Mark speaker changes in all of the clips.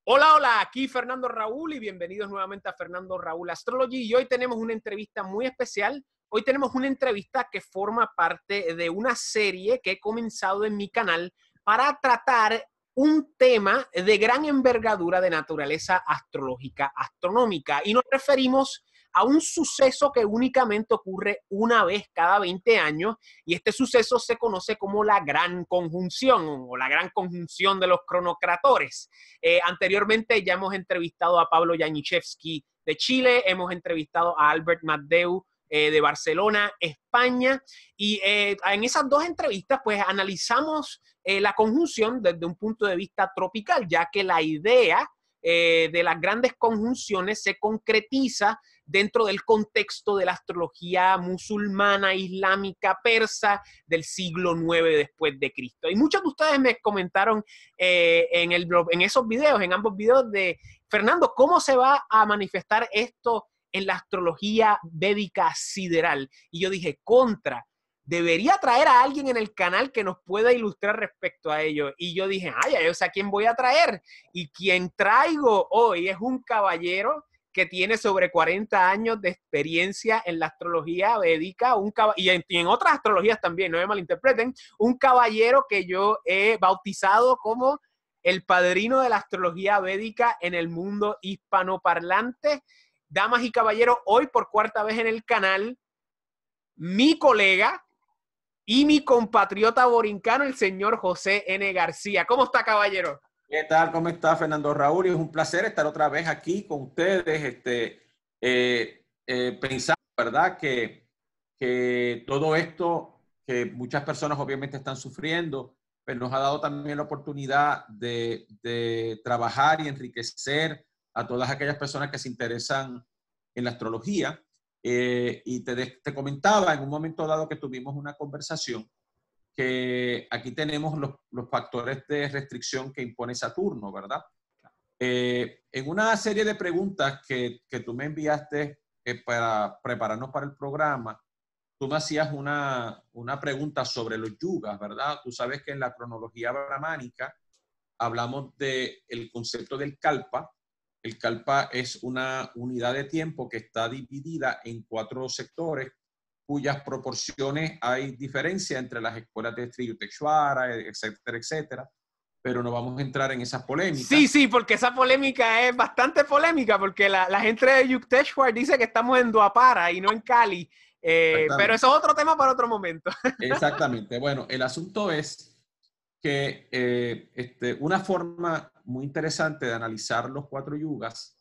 Speaker 1: Hola, hola, aquí Fernando Raúl y bienvenidos nuevamente a Fernando Raúl Astrology. Y hoy tenemos una entrevista muy especial. Hoy tenemos una entrevista que forma parte de una serie que he comenzado en mi canal para tratar un tema de gran envergadura de naturaleza astrológica, astronómica. Y nos referimos a un suceso que únicamente ocurre una vez cada 20 años y este suceso se conoce como la Gran Conjunción o la Gran Conjunción de los Cronocratores. Anteriormente ya hemos entrevistado a Pablo Janiszewski de Chile, hemos entrevistado a Albert Matdeu de Barcelona, España, y en esas dos entrevistas pues analizamos la conjunción desde un punto de vista tropical, ya que la idea de las grandes conjunciones se concretiza dentro del contexto de la astrología musulmana, islámica, persa del siglo IX después de Cristo. Y muchos de ustedes me comentaron en esos videos, en ambos videos de Fernando, ¿cómo se va a manifestar esto en la astrología védica sideral? Y yo dije, debería traer a alguien en el canal que nos pueda ilustrar respecto a ello. Y yo dije, ay, o sea, ¿quién voy a traer? Y quien traigo hoy es un caballero que tiene sobre 40 años de experiencia en la astrología védica y en otras astrologías también, no me malinterpreten, un caballero que yo he bautizado como el padrino de la astrología védica en el mundo hispanoparlante. Damas y caballeros, hoy por cuarta vez en el canal, mi colega y mi compatriota borincano, el señor José N. García. ¿Cómo está, caballero?
Speaker 2: ¿Qué tal? ¿Cómo está Fernando Raúl? Y es un placer estar otra vez aquí con ustedes, pensando, ¿verdad? Que todo esto que muchas personas obviamente están sufriendo, pero nos ha dado también la oportunidad de trabajar y enriquecer a todas aquellas personas que se interesan en la astrología. Y te comentaba en un momento dado que tuvimos una conversación que aquí tenemos los factores de restricción que impone Saturno, ¿verdad? En una serie de preguntas que tú me enviaste para prepararnos para el programa, tú me hacías una pregunta sobre los yugas, ¿verdad? Tú sabes que en la cronología brahmánica hablamos del concepto del kalpa. El kalpa es una unidad de tiempo que está dividida en 4 sectores cuyas proporciones hay diferencia entre las escuelas de Sri Yukteswara, etcétera, etcétera, pero no vamos a entrar en esas polémicas.
Speaker 1: Sí, porque esa polémica es bastante polémica, porque la gente de Yukteswar dice que estamos en Dwapara y no en Cali, pero eso es otro tema para otro momento.
Speaker 2: Exactamente. Bueno, el asunto es que una forma muy interesante de analizar los 4 yugas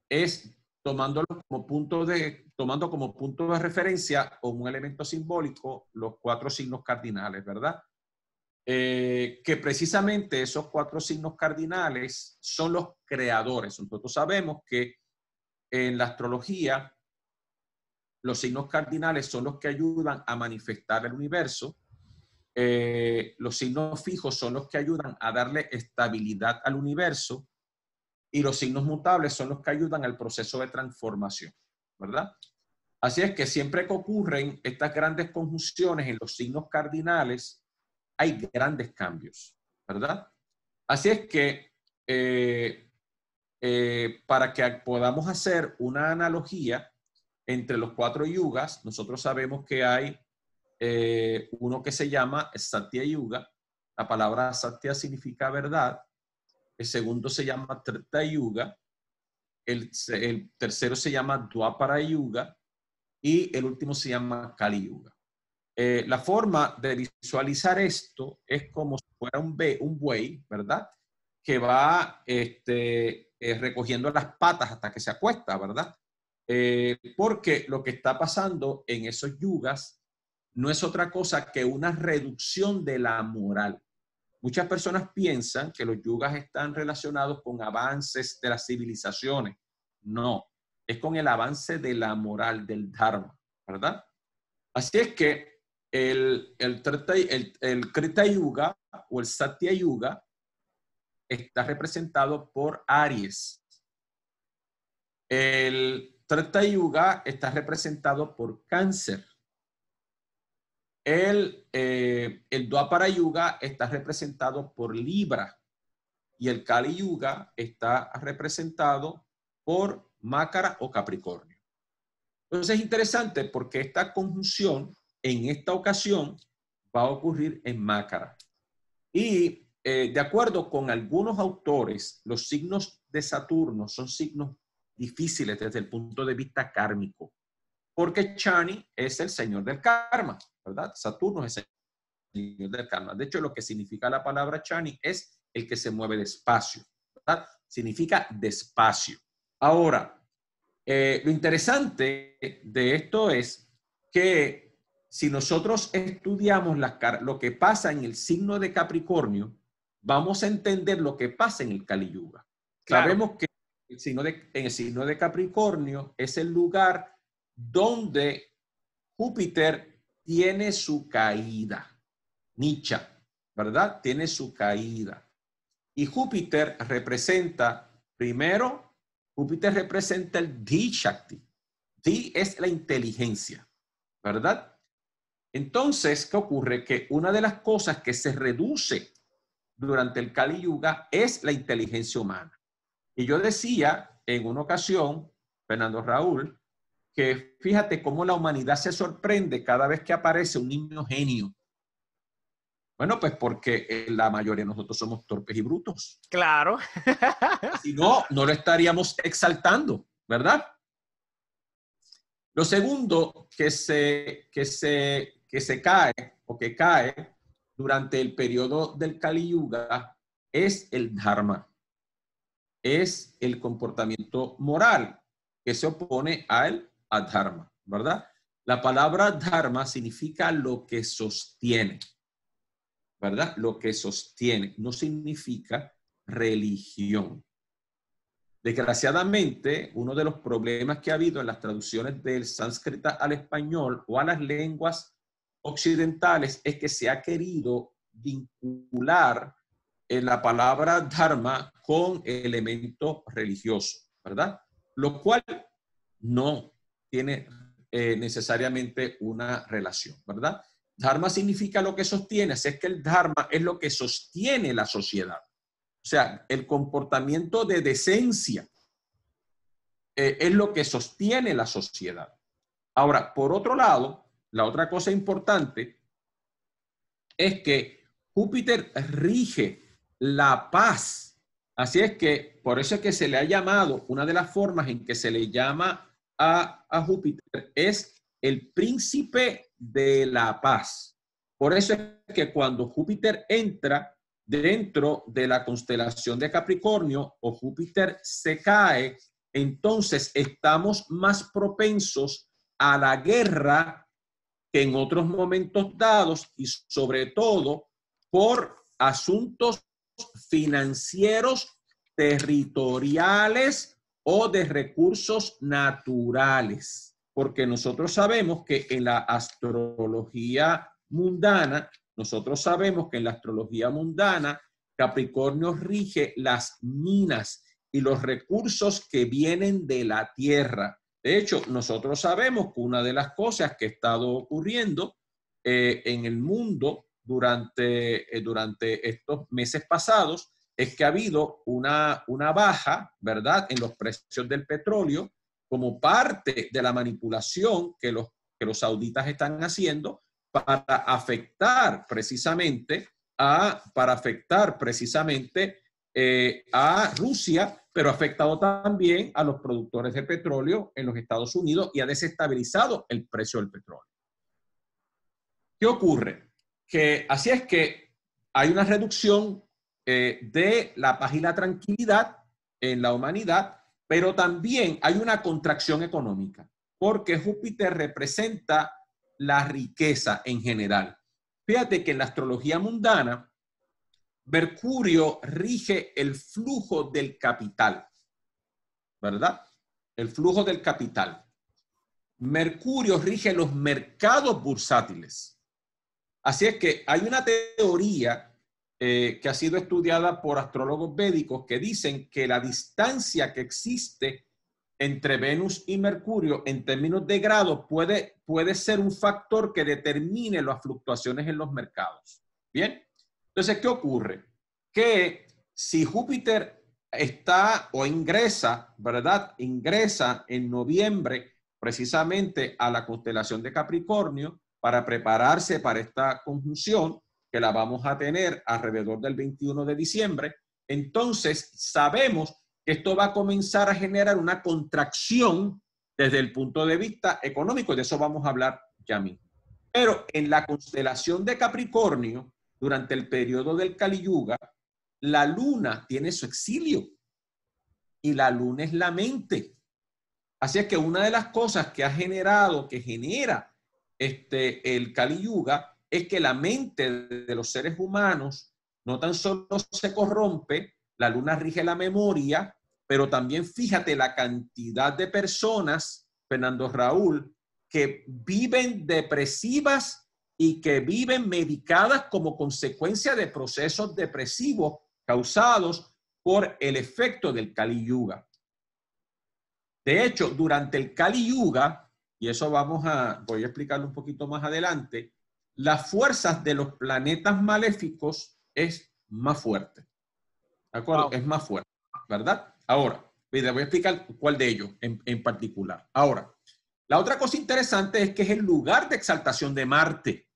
Speaker 2: es tomando como punto de referencia o un elemento simbólico los 4 signos cardinales, ¿verdad? Que precisamente esos 4 signos cardinales son los creadores. Nosotros sabemos que en la astrología los signos cardinales son los que ayudan a manifestar el universo. Los signos fijos son los que ayudan a darle estabilidad al universo y los signos mutables son los que ayudan al proceso de transformación, ¿verdad? Así es que siempre que ocurren estas grandes conjunciones en los signos cardinales, hay grandes cambios, ¿verdad? Así es que para que podamos hacer una analogía entre los 4 yugas, nosotros sabemos que hay uno que se llama Satya Yuga. La palabra Satya significa verdad. El segundo se llama Treta Yuga. El tercero se llama Dwapara Yuga. Y el último se llama Kali Yuga. La forma de visualizar esto es como si fuera un buey, ¿verdad? Que va recogiendo las patas hasta que se acuesta, ¿verdad? Porque lo que está pasando en esos yugas no es otra cosa que una reducción de la moral. Muchas personas piensan que los yugas están relacionados con avances de las civilizaciones. No, es con el avance de la moral, del dharma, ¿verdad? Así es que el Krita Yuga o el Satya Yuga está representado por Aries. El Treta Yuga está representado por Cáncer. El Dwapara Yuga está representado por Libra. y el Kali Yuga está representado por Mácara o Capricornio. Entonces es interesante porque esta conjunción en esta ocasión va a ocurrir en Mácara. Y de acuerdo con algunos autores, los signos de Saturno son signos difíciles desde el punto de vista kármico, porque Shani es el señor del karma, ¿verdad? Saturno es el señor del karma. De hecho, lo que significa la palabra Shani es el que se mueve despacio, ¿verdad? Significa despacio. Ahora, lo interesante de esto es que si nosotros estudiamos lo que pasa en el signo de Capricornio, vamos a entender lo que pasa en el Kali Yuga.
Speaker 1: Claro.
Speaker 2: Sabemos que en el signo de Capricornio es el lugar donde Júpiter tiene su caída. Nicha, ¿verdad? Tiene su caída. Y Júpiter representa, primero, Júpiter representa el Di Shakti. Di es la inteligencia, ¿verdad? Entonces, ¿qué ocurre? Que una de las cosas que se reduce durante el Kali Yuga es la inteligencia humana. Y yo decía en una ocasión, Fernando Raúl, que fíjate cómo la humanidad se sorprende cada vez que aparece un niño genio. Bueno, pues porque la mayoría de nosotros somos torpes y brutos.
Speaker 1: Claro.
Speaker 2: Si no, no lo estaríamos exaltando, ¿verdad? Lo segundo que se cae o que cae durante el periodo del Kali Yuga es el Dharma. Es el comportamiento moral que se opone al adharma, ¿verdad? La palabra dharma significa lo que sostiene, ¿verdad? Lo que sostiene, no significa religión. Desgraciadamente, uno de los problemas que ha habido en las traducciones del sánscrita al español o a las lenguas occidentales es que se ha querido vincular la palabra dharma con elemento religioso, ¿verdad? Lo cual no tiene necesariamente una relación, ¿verdad? Dharma significa lo que sostiene, así es que el dharma es lo que sostiene la sociedad. O sea, el comportamiento de decencia es lo que sostiene la sociedad. Ahora, por otro lado, la otra cosa importante es que Júpiter rige la paz. Así es que por eso es que se le ha llamado, una de las formas en que se le llama a Júpiter es el príncipe de la paz. Por eso es que cuando Júpiter entra dentro de la constelación de Capricornio o Júpiter se cae, entonces estamos más propensos a la guerra que en otros momentos dados y sobre todo por asuntos financieros, territoriales o de recursos naturales. Porque nosotros sabemos que en la astrología mundana, Capricornio rige las minas y los recursos que vienen de la tierra. De hecho, nosotros sabemos que una de las cosas que ha estado ocurriendo en el mundo durante estos meses pasados es que ha habido una baja, ¿verdad?, en los precios del petróleo como parte de la manipulación que los sauditas están haciendo para afectar precisamente a Rusia, pero ha afectado también a los productores de petróleo en los Estados Unidos y ha desestabilizado el precio del petróleo. ¿Qué ocurre? Que así es que hay una reducción de la paz y la tranquilidad en la humanidad, pero también hay una contracción económica, porque Júpiter representa la riqueza en general. Fíjate que en la astrología mundana, Mercurio rige el flujo del capital, ¿verdad? El flujo del capital. Mercurio rige los mercados bursátiles. Así es que hay una teoría que ha sido estudiada por astrólogos védicos que dicen que la distancia que existe entre Venus y Mercurio en términos de grado puede ser un factor que determine las fluctuaciones en los mercados. Bien, entonces, ¿qué ocurre? Que si Júpiter está o ingresa, ¿verdad? Ingresa en noviembre precisamente a la constelación de Capricornio para prepararse para esta conjunción que la vamos a tener alrededor del 21 de diciembre. Entonces sabemos que esto va a comenzar a generar una contracción desde el punto de vista económico, y de eso vamos a hablar ya mismo. Pero en la constelación de Capricornio, durante el periodo del Kali Yuga, la luna tiene su exilio y la luna es la mente. Así es que una de las cosas que ha generado, que genera el Kali Yuga, es que la mente de los seres humanos no tan solo se corrompe, la luna rige la memoria, pero también fíjate la cantidad de personas, Fernando Raúl, que viven depresivas y que viven medicadas como consecuencia de procesos depresivos causados por el efecto del Kali Yuga. De hecho, durante el Kali Yuga, y eso voy a explicarlo un poquito más adelante, las fuerzas de los planetas maléficos es más fuerte. ¿De acuerdo? Wow. Es más fuerte, ¿verdad? Ahora, les voy a explicar cuál de ellos en particular. Ahora, la otra cosa interesante es que es el lugar de exaltación de Marte.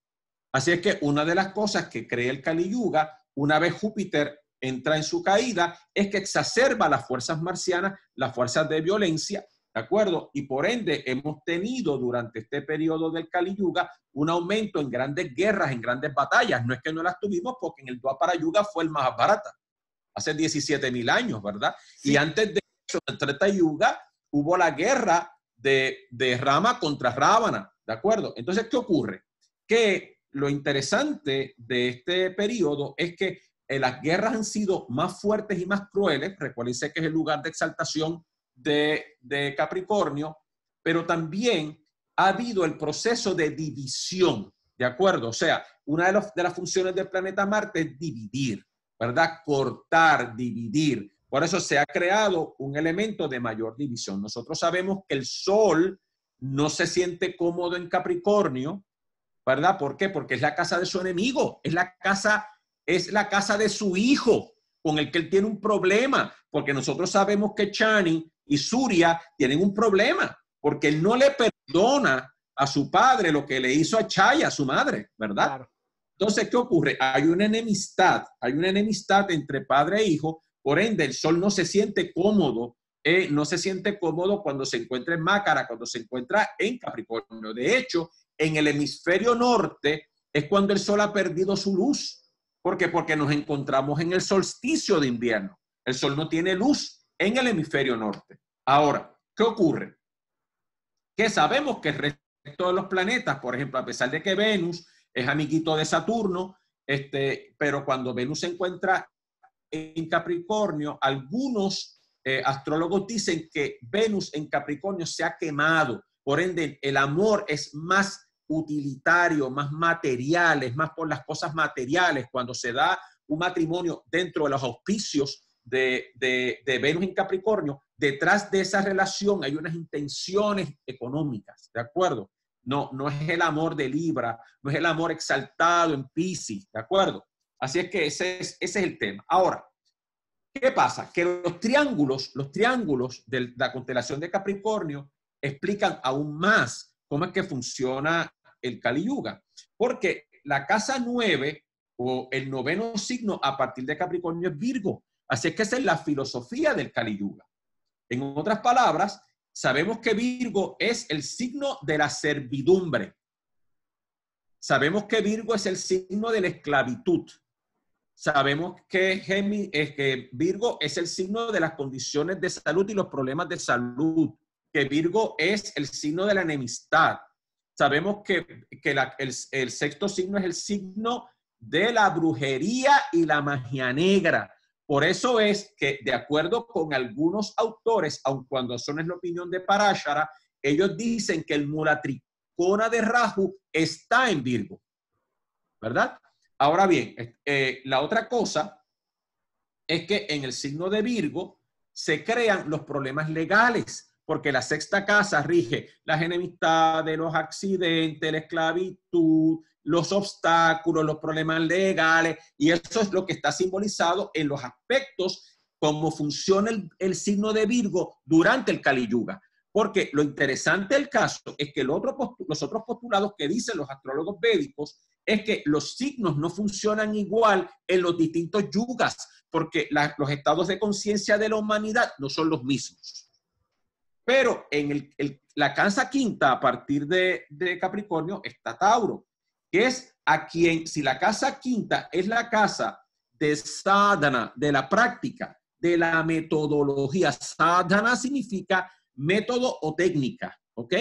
Speaker 2: Así es que una de las cosas que crea el Kali Yuga, una vez Júpiter entra en su caída, es que exacerba las fuerzas marcianas, las fuerzas de violencia, ¿de acuerdo? Y por ende hemos tenido durante este periodo del Kali Yuga un aumento en grandes guerras, en grandes batallas. No es que no las tuvimos, porque en el Dwapara Yuga fue el Mahabharata, hace 17,000 años, ¿verdad? Sí. Y antes de eso, en el Treta Yuga, hubo la guerra de Rama contra Ravana, ¿de acuerdo? Entonces, ¿qué ocurre? Que lo interesante de este periodo es que las guerras han sido más fuertes y más crueles. Recuérdense que es el lugar de exaltación de Capricornio, pero también ha habido el proceso de división, ¿de acuerdo? O sea, una de las funciones del planeta Marte es dividir, ¿verdad? Cortar, dividir. Por eso se ha creado un elemento de mayor división. Nosotros sabemos que el Sol no se siente cómodo en Capricornio, ¿verdad? ¿Por qué? Porque es la casa de su enemigo, es la casa de su hijo, con el que él tiene un problema, porque nosotros sabemos que Chani y Surya tienen un problema, porque él no le perdona a su padre lo que le hizo a Chaya, a su madre, ¿verdad? Claro. Entonces, ¿qué ocurre? Hay una enemistad entre padre e hijo, por ende el Sol no se siente cómodo, cuando se encuentra en Mácara, cuando se encuentra en Capricornio. De hecho, en el hemisferio norte es cuando el Sol ha perdido su luz. ¿Por qué? Porque nos encontramos en el solsticio de invierno. El Sol no tiene luz en el hemisferio norte. Ahora, ¿qué ocurre? Que sabemos que el resto de los planetas, por ejemplo, a pesar de que Venus es amiguito de Saturno, pero cuando Venus se encuentra en Capricornio, algunos astrólogos dicen que Venus en Capricornio se ha quemado. Por ende, el amor es más utilitario, más material, es más por las cosas materiales. Cuando se da un matrimonio dentro de los auspicios de Venus en Capricornio, detrás de esa relación hay unas intenciones económicas, ¿de acuerdo? No es el amor de Libra, no es el amor exaltado en Piscis, ¿de acuerdo? Así es que ese es el tema. Ahora, ¿qué pasa? Que los triángulos de la constelación de Capricornio explican aún más cómo es que funciona el Kali Yuga. Porque la casa 9 o el noveno signo a partir de Capricornio es Virgo. Así es que esa es la filosofía del Kali Yuga. En otras palabras, sabemos que Virgo es el signo de la servidumbre. Sabemos que Virgo es el signo de la esclavitud. Sabemos que Virgo es el signo de las condiciones de salud y los problemas de salud. Que Virgo es el signo de la enemistad. Sabemos que el sexto signo es el signo de la brujería y la magia negra. Por eso es que, de acuerdo con algunos autores, aun cuando eso no es la opinión de Parashara, ellos dicen que el Mulatrikona de Rahu está en Virgo, ¿verdad? Ahora bien, la otra cosa es que en el signo de Virgo se crean los problemas legales. porque la sexta casa rige las enemistades, los accidentes, la esclavitud, los obstáculos, los problemas legales, y eso es lo que está simbolizado en los aspectos, cómo funciona el signo de Virgo durante el Kali Yuga. Porque lo interesante del caso es que los otros postulados que dicen los astrólogos védicos es que los signos no funcionan igual en los distintos yugas, porque los estados de conciencia de la humanidad no son los mismos. Pero en la casa quinta, a partir de Capricornio, está Tauro, que es a quien, si la casa quinta es la casa de sadhana, de la práctica, de la metodología. Sadhana significa método o técnica, ¿ok?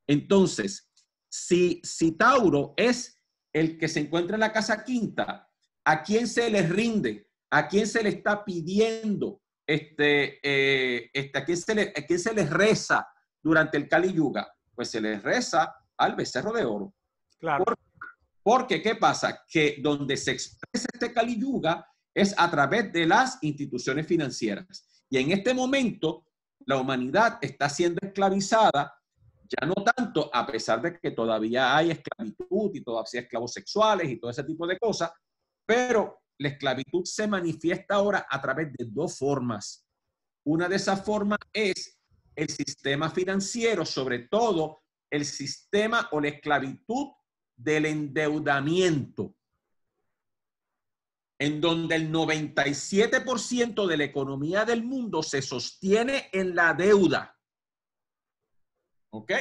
Speaker 2: Entonces, si Tauro es el que se encuentra en la casa quinta, ¿a quién se le rinde? ¿A quién se le está pidiendo? ¿A quién se le reza durante el Kali Yuga? Pues se le reza al becerro de oro.
Speaker 1: Claro.
Speaker 2: Porque, ¿qué pasa? Que donde se expresa este Kali Yuga es a través de las instituciones financieras. Y en este momento, la humanidad está siendo esclavizada, ya no tanto, a pesar de que todavía hay esclavitud y todavía hay esclavos sexuales y todo ese tipo de cosas, pero la esclavitud se manifiesta ahora a través de dos formas. Una de esas formas es el sistema financiero, sobre todo el sistema o la esclavitud del endeudamiento, en donde el 97% de la economía del mundo se sostiene en la deuda. ¿Ok?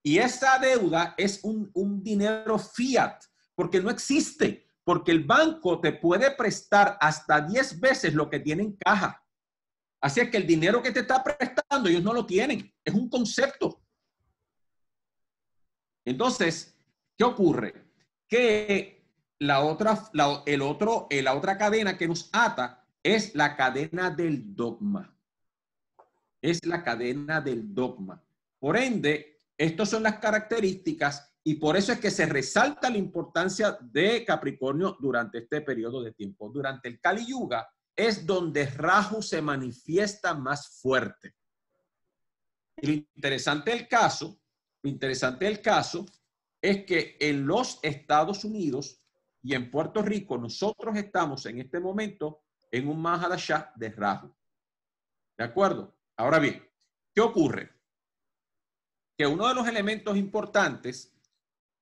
Speaker 2: Y esa deuda es un dinero fiat, porque no existe, porque el banco te puede prestar hasta 10 veces lo que tiene en caja. Así es que el dinero que te está prestando, ellos no lo tienen, es un concepto. Entonces, ¿qué ocurre? Que la otra cadena que nos ata es la cadena del dogma. Es la cadena del dogma. Por ende, estas son las características y por eso es que se resalta la importancia de Capricornio durante este periodo de tiempo. Durante el Kali Yuga es donde Rahu se manifiesta más fuerte. Y lo interesante del caso es que en los Estados Unidos y en Puerto Rico nosotros estamos en este momento en un Mahadasha de Rahu. ¿De acuerdo? Ahora bien, ¿qué ocurre? Que uno de los elementos importantes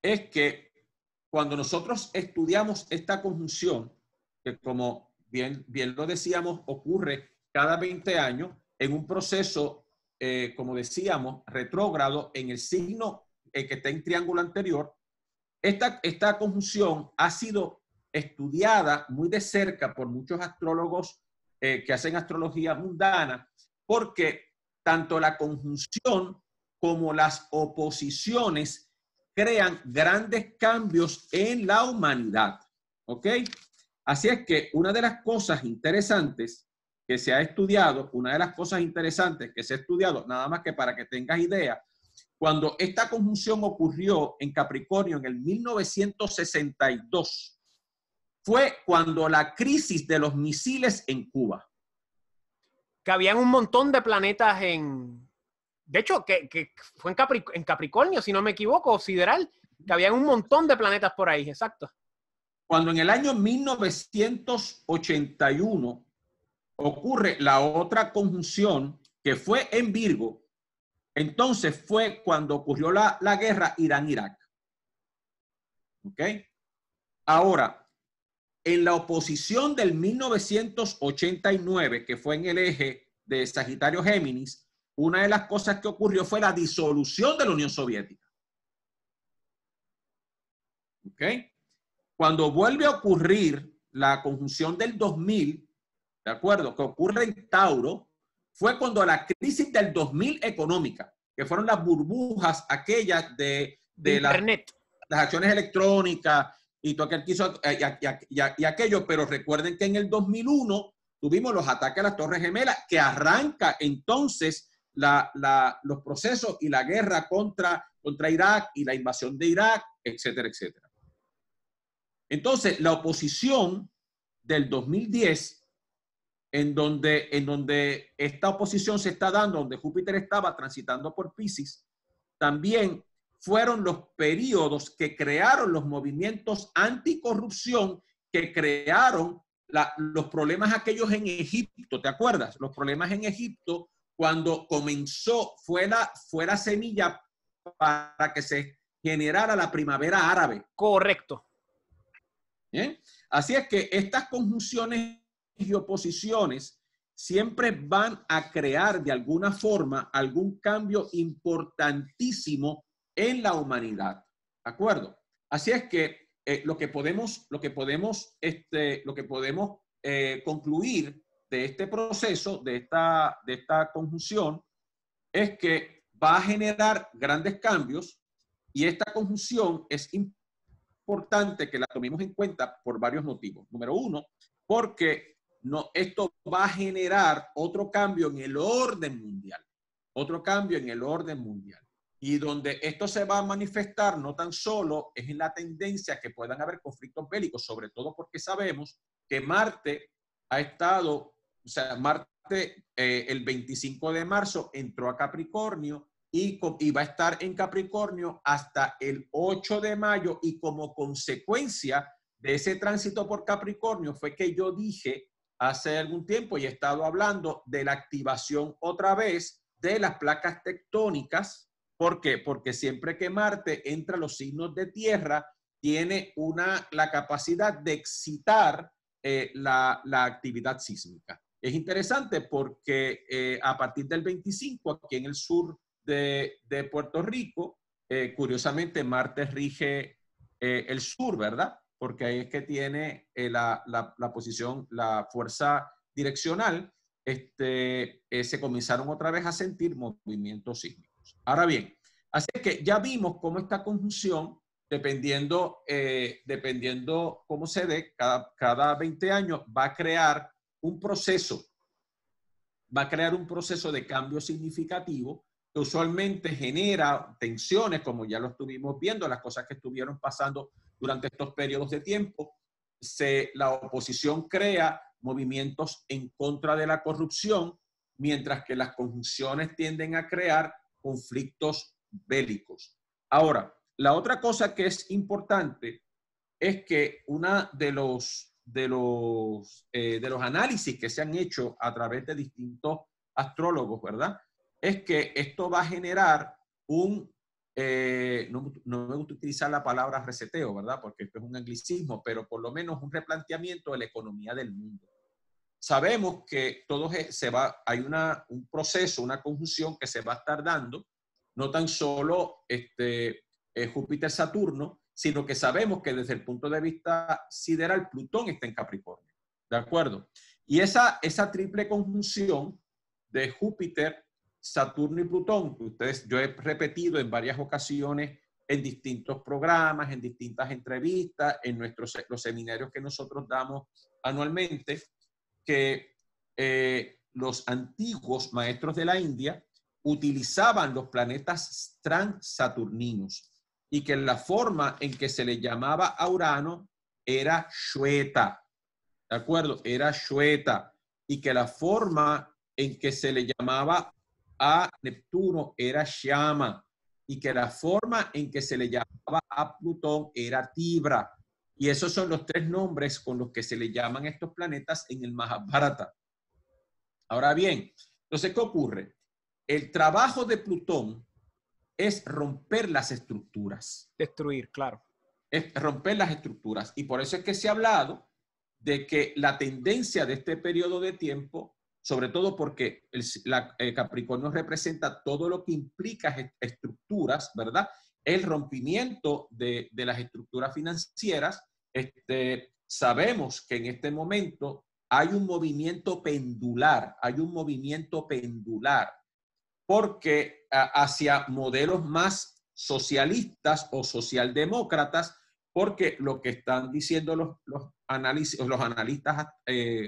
Speaker 2: es que cuando nosotros estudiamos esta conjunción, que como bien lo decíamos, ocurre cada 20 años en un proceso, como decíamos, retrógrado en el signo que está en triángulo anterior, esta conjunción ha sido estudiada muy de cerca por muchos astrólogos que hacen astrología mundana, porque tanto la conjunción como las oposiciones crean grandes cambios en la humanidad. ¿Ok? Así es que una de las cosas interesantes que se ha estudiado, nada más que para que tengas idea, cuando esta conjunción ocurrió en Capricornio en el 1962, fue cuando la crisis de los misiles en Cuba.
Speaker 1: Que habían un montón de planetas de hecho, que fue en Capricornio, si no me equivoco, sideral, que habían un montón de planetas por ahí, exacto.
Speaker 2: Cuando en el año 1981 ocurre la otra conjunción que fue en Virgo, entonces fue cuando ocurrió la guerra Irán-Irak. ¿Ok? Ahora, en la oposición del 1989, que fue en el eje de Sagitario-Géminis, una de las cosas que ocurrió fue la disolución de la Unión Soviética. ¿Ok? Cuando vuelve a ocurrir la conjunción del 2000, ¿de acuerdo? Que ocurre en Tauro, fue cuando la crisis del 2000 económica, que fueron las burbujas aquellas de
Speaker 1: Internet,
Speaker 2: las acciones electrónicas y todo aquel quiso y aquello, pero recuerden que en el 2001 tuvimos los ataques a las Torres Gemelas, que arranca entonces los procesos y la guerra contra Irak y la invasión de Irak, etcétera, etcétera. Entonces, la oposición del 2010 en donde esta oposición se está dando, donde Júpiter estaba transitando por Piscis, también fueron los periodos que crearon los movimientos anticorrupción, que crearon los problemas aquellos en Egipto, ¿te acuerdas? Los problemas en Egipto, cuando comenzó, fue la semilla para que se generara la primavera árabe.
Speaker 1: Correcto.
Speaker 2: ¿Bien? Así es que estas conjunciones y oposiciones siempre van a crear de alguna forma algún cambio importantísimo en la humanidad. ¿De acuerdo? Así es que lo que podemos concluir de este proceso, de esta conjunción, es que va a generar grandes cambios, y esta conjunción es importante que la tomemos en cuenta por varios motivos. Número uno, porque esto va a generar otro cambio en el orden mundial. Otro cambio en el orden mundial. Y donde esto se va a manifestar no tan solo es en la tendencia que puedan haber conflictos bélicos, sobre todo porque sabemos que Marte ha estado, o sea, Marte el 25 de marzo entró a Capricornio y va a estar en Capricornio hasta el 8 de mayo, y como consecuencia de ese tránsito por Capricornio fue que yo dije hace algún tiempo y he estado hablando de la activación otra vez de las placas tectónicas. ¿Por qué? Porque siempre que Marte entra a los signos de tierra, tiene la capacidad de excitar la actividad sísmica. Es interesante porque a partir del 25, aquí en el sur de Puerto Rico, curiosamente Marte rige el sur, ¿verdad? Porque ahí es que tiene la posición, la fuerza direccional. Se comenzaron otra vez a sentir movimientos sísmicos. Ahora bien, así que ya vimos cómo esta conjunción, dependiendo cómo se dé, cada 20 años va a crear un proceso de cambio significativo que usualmente genera tensiones, como ya lo estuvimos viendo, las cosas que estuvieron pasando durante estos periodos de tiempo. La oposición crea movimientos en contra de la corrupción, mientras que las conjunciones tienden a crear conflictos bélicos. Ahora, la otra cosa que es importante es que una de los análisis que se han hecho a través de distintos astrólogos, ¿verdad?, es que esto va a generar no me gusta utilizar la palabra reseteo, ¿verdad?, porque esto es un anglicismo, pero por lo menos un replanteamiento de la economía del mundo. Sabemos que hay un proceso, una conjunción que se va a estar dando, no tan solo Júpiter-Saturno, sino que sabemos que desde el punto de vista sideral, Plutón está en Capricornio, ¿de acuerdo? Y esa triple conjunción de Júpiter, Saturno y Plutón, que yo he repetido en varias ocasiones en distintos programas, en distintas entrevistas, en los seminarios que nosotros damos anualmente, que los antiguos maestros de la India utilizaban los planetas transaturninos, y que la forma en que se le llamaba a Urano era Shweta, ¿de acuerdo? Era Shweta, y que la forma en que se le llamaba a Neptuno era Shama, y que la forma en que se le llamaba a Plutón era Tibra. Y esos son los tres nombres con los que se le llaman estos planetas en el Mahabharata. Ahora bien, entonces, ¿qué ocurre? El trabajo de Plutón es romper las estructuras.
Speaker 1: Destruir, claro.
Speaker 2: Es romper las estructuras. Y por eso es que se ha hablado de que la tendencia de este periodo de tiempo, sobre todo porque Capricornio representa todo lo que implica estructuras, ¿verdad? El rompimiento de las estructuras financieras. Sabemos que en este momento hay un movimiento pendular, porque hacia modelos más socialistas o socialdemócratas, porque lo que están diciendo los analistas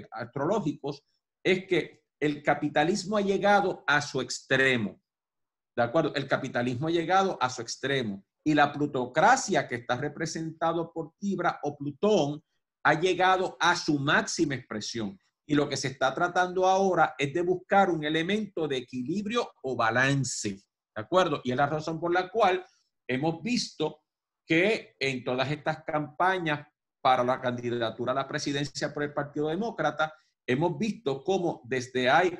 Speaker 2: astrológicos es que el capitalismo ha llegado a su extremo, ¿de acuerdo? El capitalismo ha llegado a su extremo, y la plutocracia, que está representado por Tibra o Plutón, ha llegado a su máxima expresión. y lo que se está tratando ahora es de buscar un elemento de equilibrio o balance, ¿de acuerdo? Y es la razón por la cual hemos visto que en todas estas campañas para la candidatura a la presidencia por el Partido Demócrata, hemos visto cómo desde hay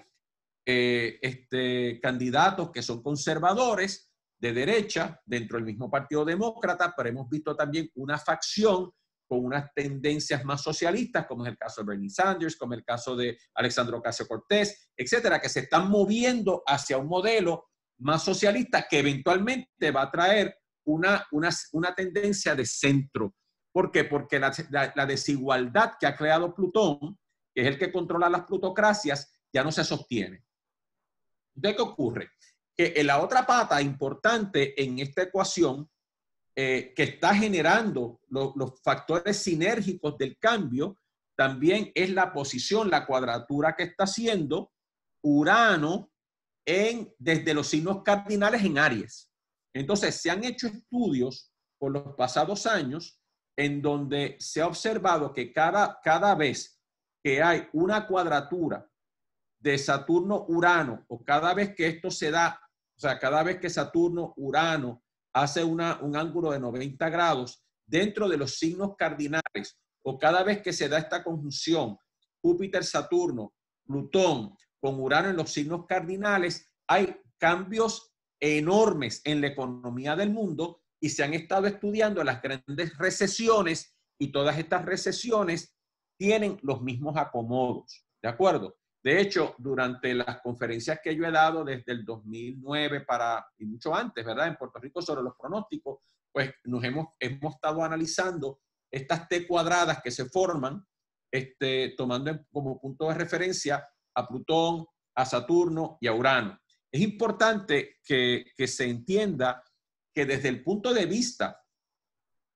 Speaker 2: candidatos que son conservadores de derecha dentro del mismo Partido Demócrata, pero hemos visto también una facción con unas tendencias más socialistas, como es el caso de Bernie Sanders, como el caso de Alexandria Ocasio-Cortez, etcétera, que se están moviendo hacia un modelo más socialista que eventualmente va a traer una tendencia de centro. ¿Por qué? Porque la desigualdad que ha creado Plutón, que es el que controla las plutocracias, ya no se sostiene. ¿De qué ocurre? Que en la otra pata importante en esta ecuación que está generando los factores sinérgicos del cambio, también es la posición, la cuadratura que está haciendo Urano desde los signos cardinales en Aries. Entonces, se han hecho estudios por los pasados años en donde se ha observado que cada vez que hay una cuadratura de Saturno-Urano, o cada vez que esto se da, o sea, cada vez que Saturno-Urano hace un ángulo de 90 grados dentro de los signos cardinales, o cada vez que se da esta conjunción Júpiter-Saturno, Plutón con Urano en los signos cardinales, hay cambios enormes en la economía del mundo y se han estado estudiando las grandes recesiones y todas estas recesiones tienen los mismos acomodos, ¿de acuerdo? De hecho, durante las conferencias que yo he dado desde el 2009 y mucho antes, ¿verdad? En Puerto Rico sobre los pronósticos, pues hemos estado analizando estas T cuadradas que se forman, tomando como punto de referencia a Plutón, a Saturno y a Urano. Es importante que se entienda que desde el punto de vista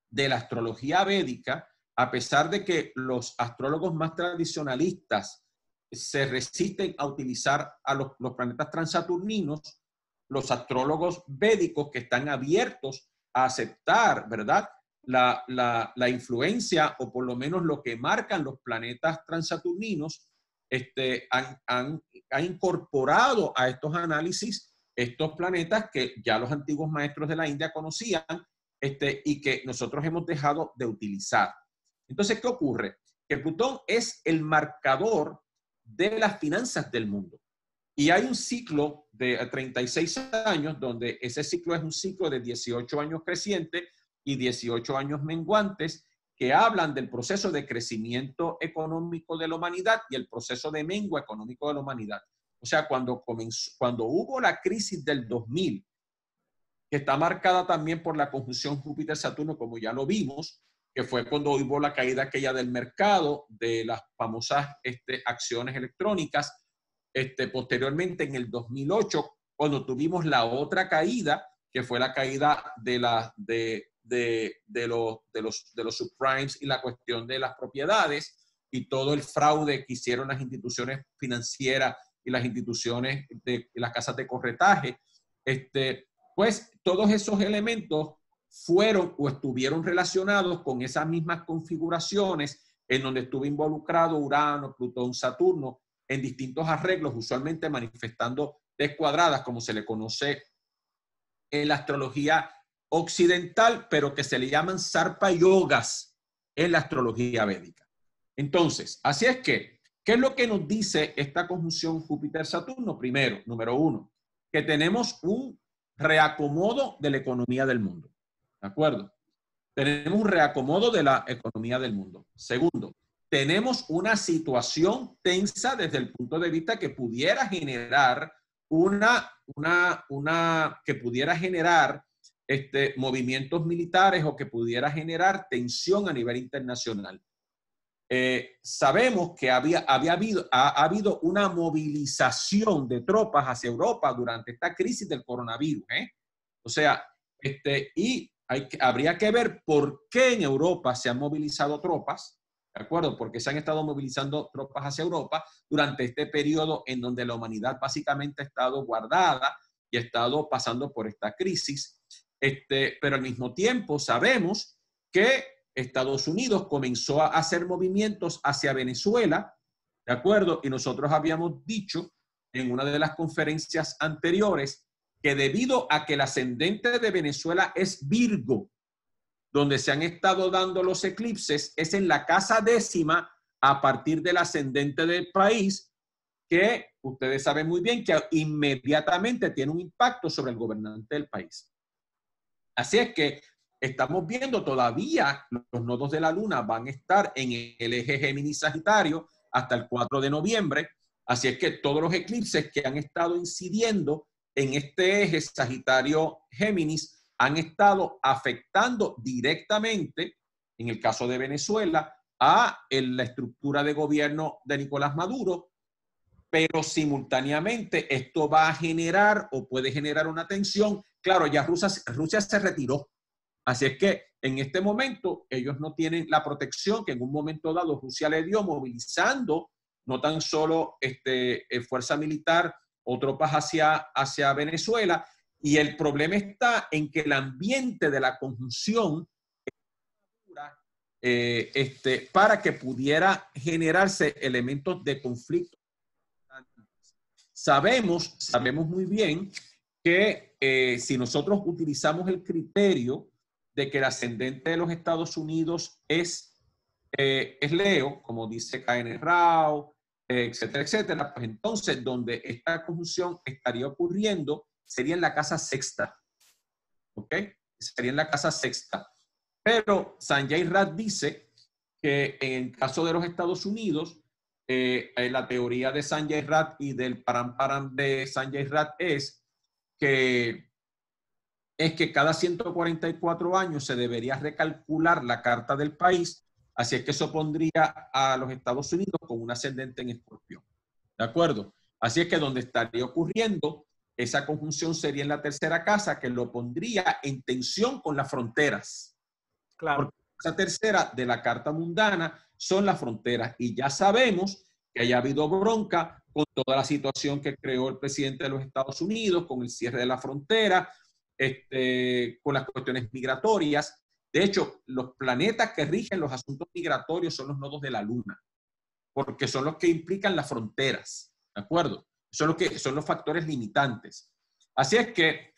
Speaker 2: de la astrología védica, a pesar de que los astrólogos más tradicionalistas se resisten a utilizar a los planetas transaturninos, los astrólogos védicos que están abiertos a aceptar, ¿verdad?, la influencia o por lo menos lo que marcan los planetas transaturninos, han incorporado a estos análisis estos planetas que ya los antiguos maestros de la India conocían y que nosotros hemos dejado de utilizar. Entonces, ¿qué ocurre? Que Plutón es el marcador de las finanzas del mundo. Y hay un ciclo de 36 años, donde ese ciclo es un ciclo de 18 años creciente y 18 años menguantes, que hablan del proceso de crecimiento económico de la humanidad y el proceso de mengua económico de la humanidad. O sea, cuando hubo la crisis del 2000, que está marcada también por la conjunción Júpiter-Saturno, como ya lo vimos, que fue cuando hubo la caída aquella del mercado de las famosas acciones electrónicas. Posteriormente, en el 2008, cuando tuvimos la otra caída, que fue la caída de los subprimes y la cuestión de las propiedades y todo el fraude que hicieron las instituciones financieras y las instituciones de las casas de corretaje, pues todos esos elementos fueron o estuvieron relacionados con esas mismas configuraciones en donde estuvo involucrado Urano, Plutón, Saturno, en distintos arreglos, usualmente manifestando descuadradas, como se le conoce en la astrología occidental, pero que se le llaman sarpa yogas en la astrología védica. Entonces, así es que, ¿qué es lo que nos dice esta conjunción Júpiter-Saturno? Primero, número uno, que tenemos un reacomodo de la economía del mundo. ¿De acuerdo? Tenemos un reacomodo de la economía del mundo. Segundo, tenemos una situación tensa desde el punto de vista que pudiera generar movimientos militares o que pudiera generar tensión a nivel internacional. Sabemos que ha habido una movilización de tropas hacia Europa durante esta crisis del coronavirus. O sea, habría que ver por qué en Europa se han movilizado tropas, ¿de acuerdo? Porque se han estado movilizando tropas hacia Europa durante este periodo en donde la humanidad básicamente ha estado guardada y ha estado pasando por esta crisis. Pero al mismo tiempo sabemos que Estados Unidos comenzó a hacer movimientos hacia Venezuela ¿de acuerdo? Y nosotros habíamos dicho en una de las conferencias anteriores que debido a que el ascendente de Venezuela es Virgo, donde se han estado dando los eclipses, es en la casa décima a partir del ascendente del país, que ustedes saben muy bien que inmediatamente tiene un impacto sobre el gobernante del país. Así es que estamos viendo todavía los nodos de la luna van a estar en el eje Géminis-Sagitario hasta el 4 de noviembre. Así es que todos los eclipses que han estado incidiendo en este eje Sagitario-Géminis han estado afectando directamente, en el caso de Venezuela, a la estructura de gobierno de Nicolás Maduro, pero simultáneamente esto va a generar o puede generar una tensión. Claro, ya Rusia se retiró. Así es que en este momento ellos no tienen la protección que en un momento dado Rusia le dio, movilizando no tan solo fuerza militar o tropas hacia Venezuela. Y el problema está en que el ambiente de la conjunción para que pudiera generarse elementos de conflicto. Sabemos muy bien que si nosotros utilizamos el criterio de que el ascendente de los Estados Unidos es Leo, como dice K.N. Rao, etcétera, etcétera, pues entonces donde esta conjunción estaría ocurriendo sería en la casa sexta, ¿ok? Sería en la casa sexta. Pero Sanjay Rath dice que en el caso de los Estados Unidos, la teoría de Sanjay Rath y del param de Sanjay Rath es que cada 144 años se debería recalcular la carta del país, así es que eso pondría a los Estados Unidos con un ascendente en Escorpión. ¿De acuerdo? Así es que donde estaría ocurriendo esa conjunción sería en la tercera casa, que lo pondría en tensión con las fronteras.
Speaker 1: Claro.
Speaker 2: Porque esa tercera de la carta mundana son las fronteras. Y ya sabemos que haya habido bronca con toda la situación que creó el presidente de los Estados Unidos, con el cierre de la frontera, con las cuestiones migratorias. De hecho, los planetas que rigen los asuntos migratorios son los nodos de la luna, porque son los que implican las fronteras, ¿de acuerdo? Son los factores limitantes. Así es que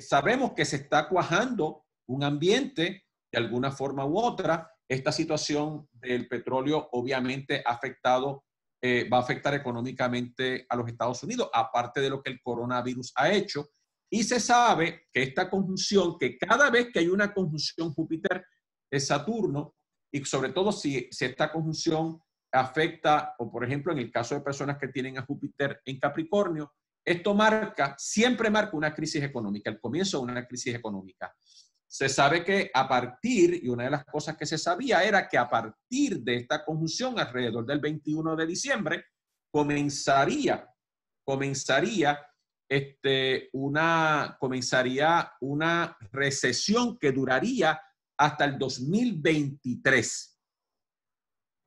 Speaker 2: sabemos que se está cuajando un ambiente de alguna forma u otra. Esta situación del petróleo obviamente va a afectar económicamente a los Estados Unidos, aparte de lo que el coronavirus ha hecho. Y se sabe que esta conjunción, que cada vez que hay una conjunción Júpiter-Saturno, y sobre todo si esta conjunción afecta, o por ejemplo en el caso de personas que tienen a Júpiter en Capricornio, esto siempre marca una crisis económica, el comienzo de una crisis económica. Se sabe que y una de las cosas que se sabía era que a partir de esta conjunción, alrededor del 21 de diciembre, comenzaría una recesión que duraría hasta el 2023.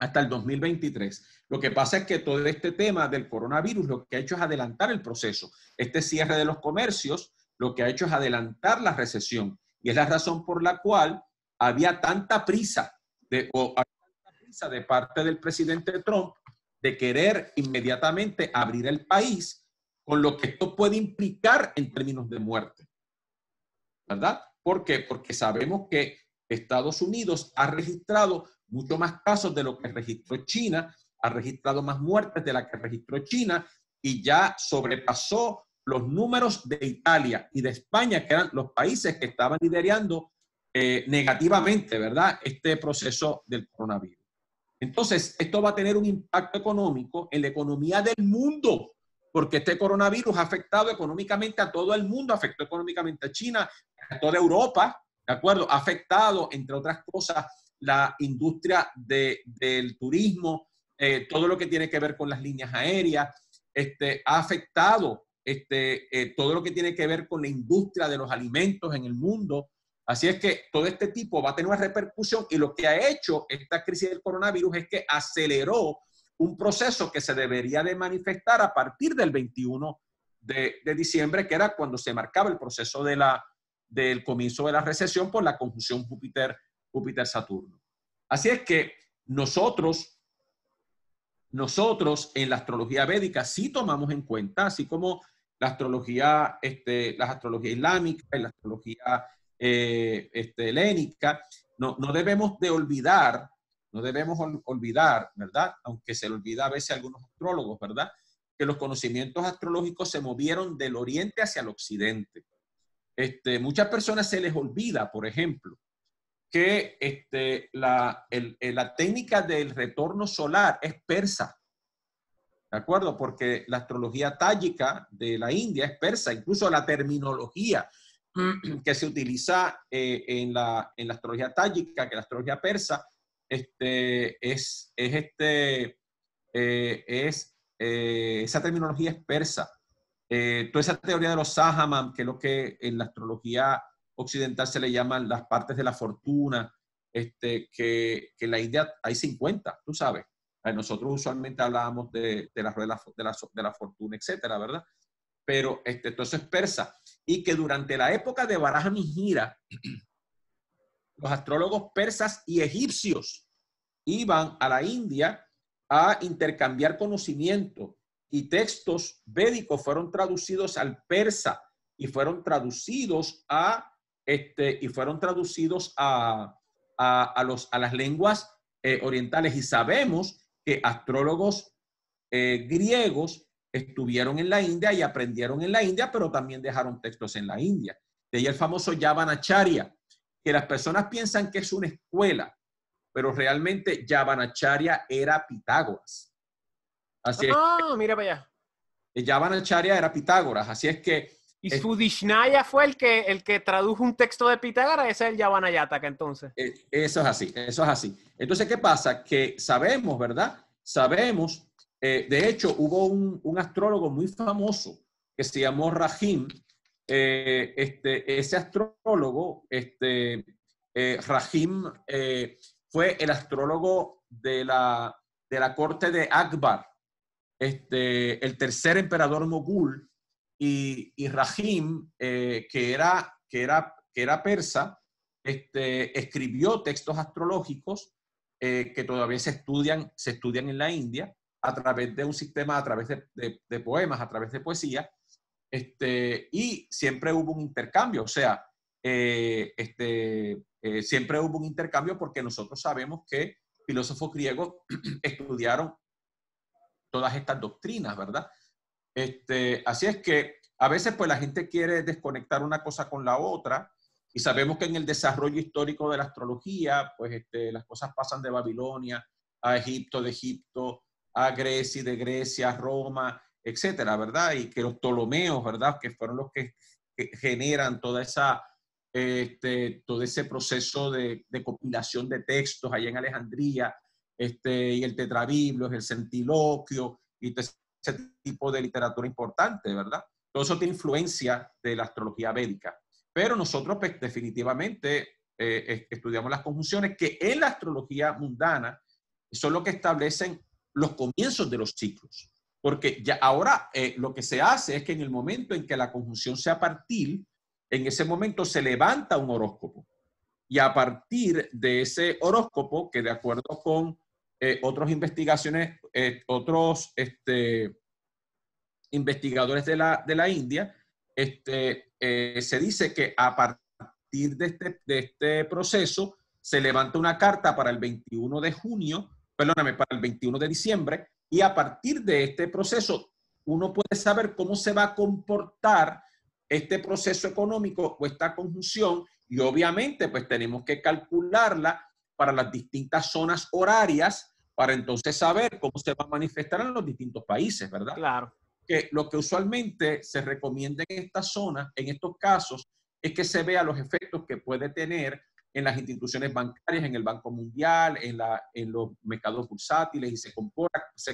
Speaker 2: Hasta el 2023. Lo que pasa es que todo este tema del coronavirus lo que ha hecho es adelantar el proceso. Este cierre de los comercios lo que ha hecho es adelantar la recesión. Y es la razón por la cual había tanta prisa de parte del presidente Trump de querer inmediatamente abrir el país, con lo que esto puede implicar en términos de muerte. ¿Verdad? ¿Por qué? Porque sabemos que Estados Unidos ha registrado mucho más casos de lo que registró China, ha registrado más muertes de las que registró China y ya sobrepasó los números de Italia y de España, que eran los países que estaban liderando negativamente, ¿verdad?, este proceso del coronavirus. Entonces, esto va a tener un impacto económico en la economía del mundo, porque este coronavirus ha afectado económicamente a todo el mundo, afectó económicamente a China, a toda Europa, ¿de acuerdo? Ha afectado, entre otras cosas, la industria del turismo, todo lo que tiene que ver con las líneas aéreas, ha afectado todo lo que tiene que ver con la industria de los alimentos en el mundo. Así es que todo este tipo va a tener una repercusión y lo que ha hecho esta crisis del coronavirus es que aceleró un proceso que se debería de manifestar a partir del 21 de diciembre, que era cuando se marcaba el proceso del comienzo de la recesión por la conjunción Júpiter-Saturno. Así es que nosotros nosotros en la astrología védica sí tomamos en cuenta, así como la astrología islámica y la astrología helénica, no debemos de olvidar, no debemos olvidar, ¿verdad? Aunque se le olvida a veces a algunos astrólogos, ¿verdad? Que los conocimientos astrológicos se movieron del oriente hacia el occidente. Muchas personas se les olvida, por ejemplo, que la técnica del retorno solar es persa, ¿de acuerdo? Porque la astrología táyica de la India es persa, incluso la terminología que se utiliza en la astrología táyica, que la astrología persa, esa terminología es persa. Toda esa teoría de los Sahaman, que es lo que en la astrología occidental se le llaman las partes de la fortuna, que en la India hay 50, tú sabes. Nosotros usualmente hablábamos de la rueda de la fortuna, etcétera, ¿verdad? Pero todo eso es persa. Y que durante la época de Varaha Mihira, los astrólogos persas y egipcios iban a la India a intercambiar conocimiento, y textos védicos fueron traducidos al persa y fueron traducidos a las lenguas orientales. Y sabemos que astrólogos griegos estuvieron en la India y aprendieron en la India, pero también dejaron textos en la India. De ahí el famoso Yavanacharya, que las personas piensan que es una escuela, pero realmente Yavanacharya era Pitágoras. Así es,
Speaker 1: Mira para allá.
Speaker 2: Yavanacharya era Pitágoras, así es que...
Speaker 1: Y Sudishnaya fue el que tradujo un texto de Pitágoras, ese es el Yavanayataka, entonces.
Speaker 2: Eso es así, eso es así. Entonces, ¿qué pasa? Que sabemos, ¿verdad? Sabemos, de hecho, hubo un astrólogo muy famoso que se llamó Rahim. Ese astrólogo, Rahim, fue el astrólogo de la corte de Akbar, el tercer emperador mogul, y Rahim, que era persa, escribió textos astrológicos que todavía se estudian en la India a través de un sistema, a través de poemas, a través de poesía, y siempre hubo un intercambio, o sea, siempre hubo un intercambio porque nosotros sabemos que filósofos griegos estudiaron todas estas doctrinas, ¿verdad? Así es que a veces pues la gente quiere desconectar una cosa con la otra, y sabemos que en el desarrollo histórico de la astrología, pues las cosas pasan de Babilonia a Egipto, de Egipto a Grecia, de Grecia a Roma, etcétera, ¿verdad? Y que los Ptolomeos, ¿verdad? Que fueron los que generan todo ese proceso de compilación de textos allá en Alejandría, y el tetrabiblios, el centiloquio, y ese tipo de literatura importante, ¿verdad? Todo eso tiene influencia de la astrología védica. Pero nosotros pues, definitivamente estudiamos las conjunciones que en la astrología mundana son lo que establecen los comienzos de los ciclos. Porque ya ahora lo que se hace es que en el momento en que la conjunción sea partil, en ese momento se levanta un horóscopo. Y a partir de ese horóscopo, que de acuerdo con otras investigaciones, otros investigadores de la India, se dice que a partir de este proceso se levanta una carta para el 21 de junio, perdóname, para el 21 de diciembre, y a partir de este proceso uno puede saber cómo se va a comportar este proceso económico o esta conjunción, y obviamente pues tenemos que calcularla para las distintas zonas horarias para entonces saber cómo se va a manifestar en los distintos países, ¿verdad?
Speaker 1: Claro.
Speaker 2: Que lo que usualmente se recomienda en estas zonas, en estos casos, es que se vea los efectos que puede tener en las instituciones bancarias, en el Banco Mundial, en los mercados bursátiles, y se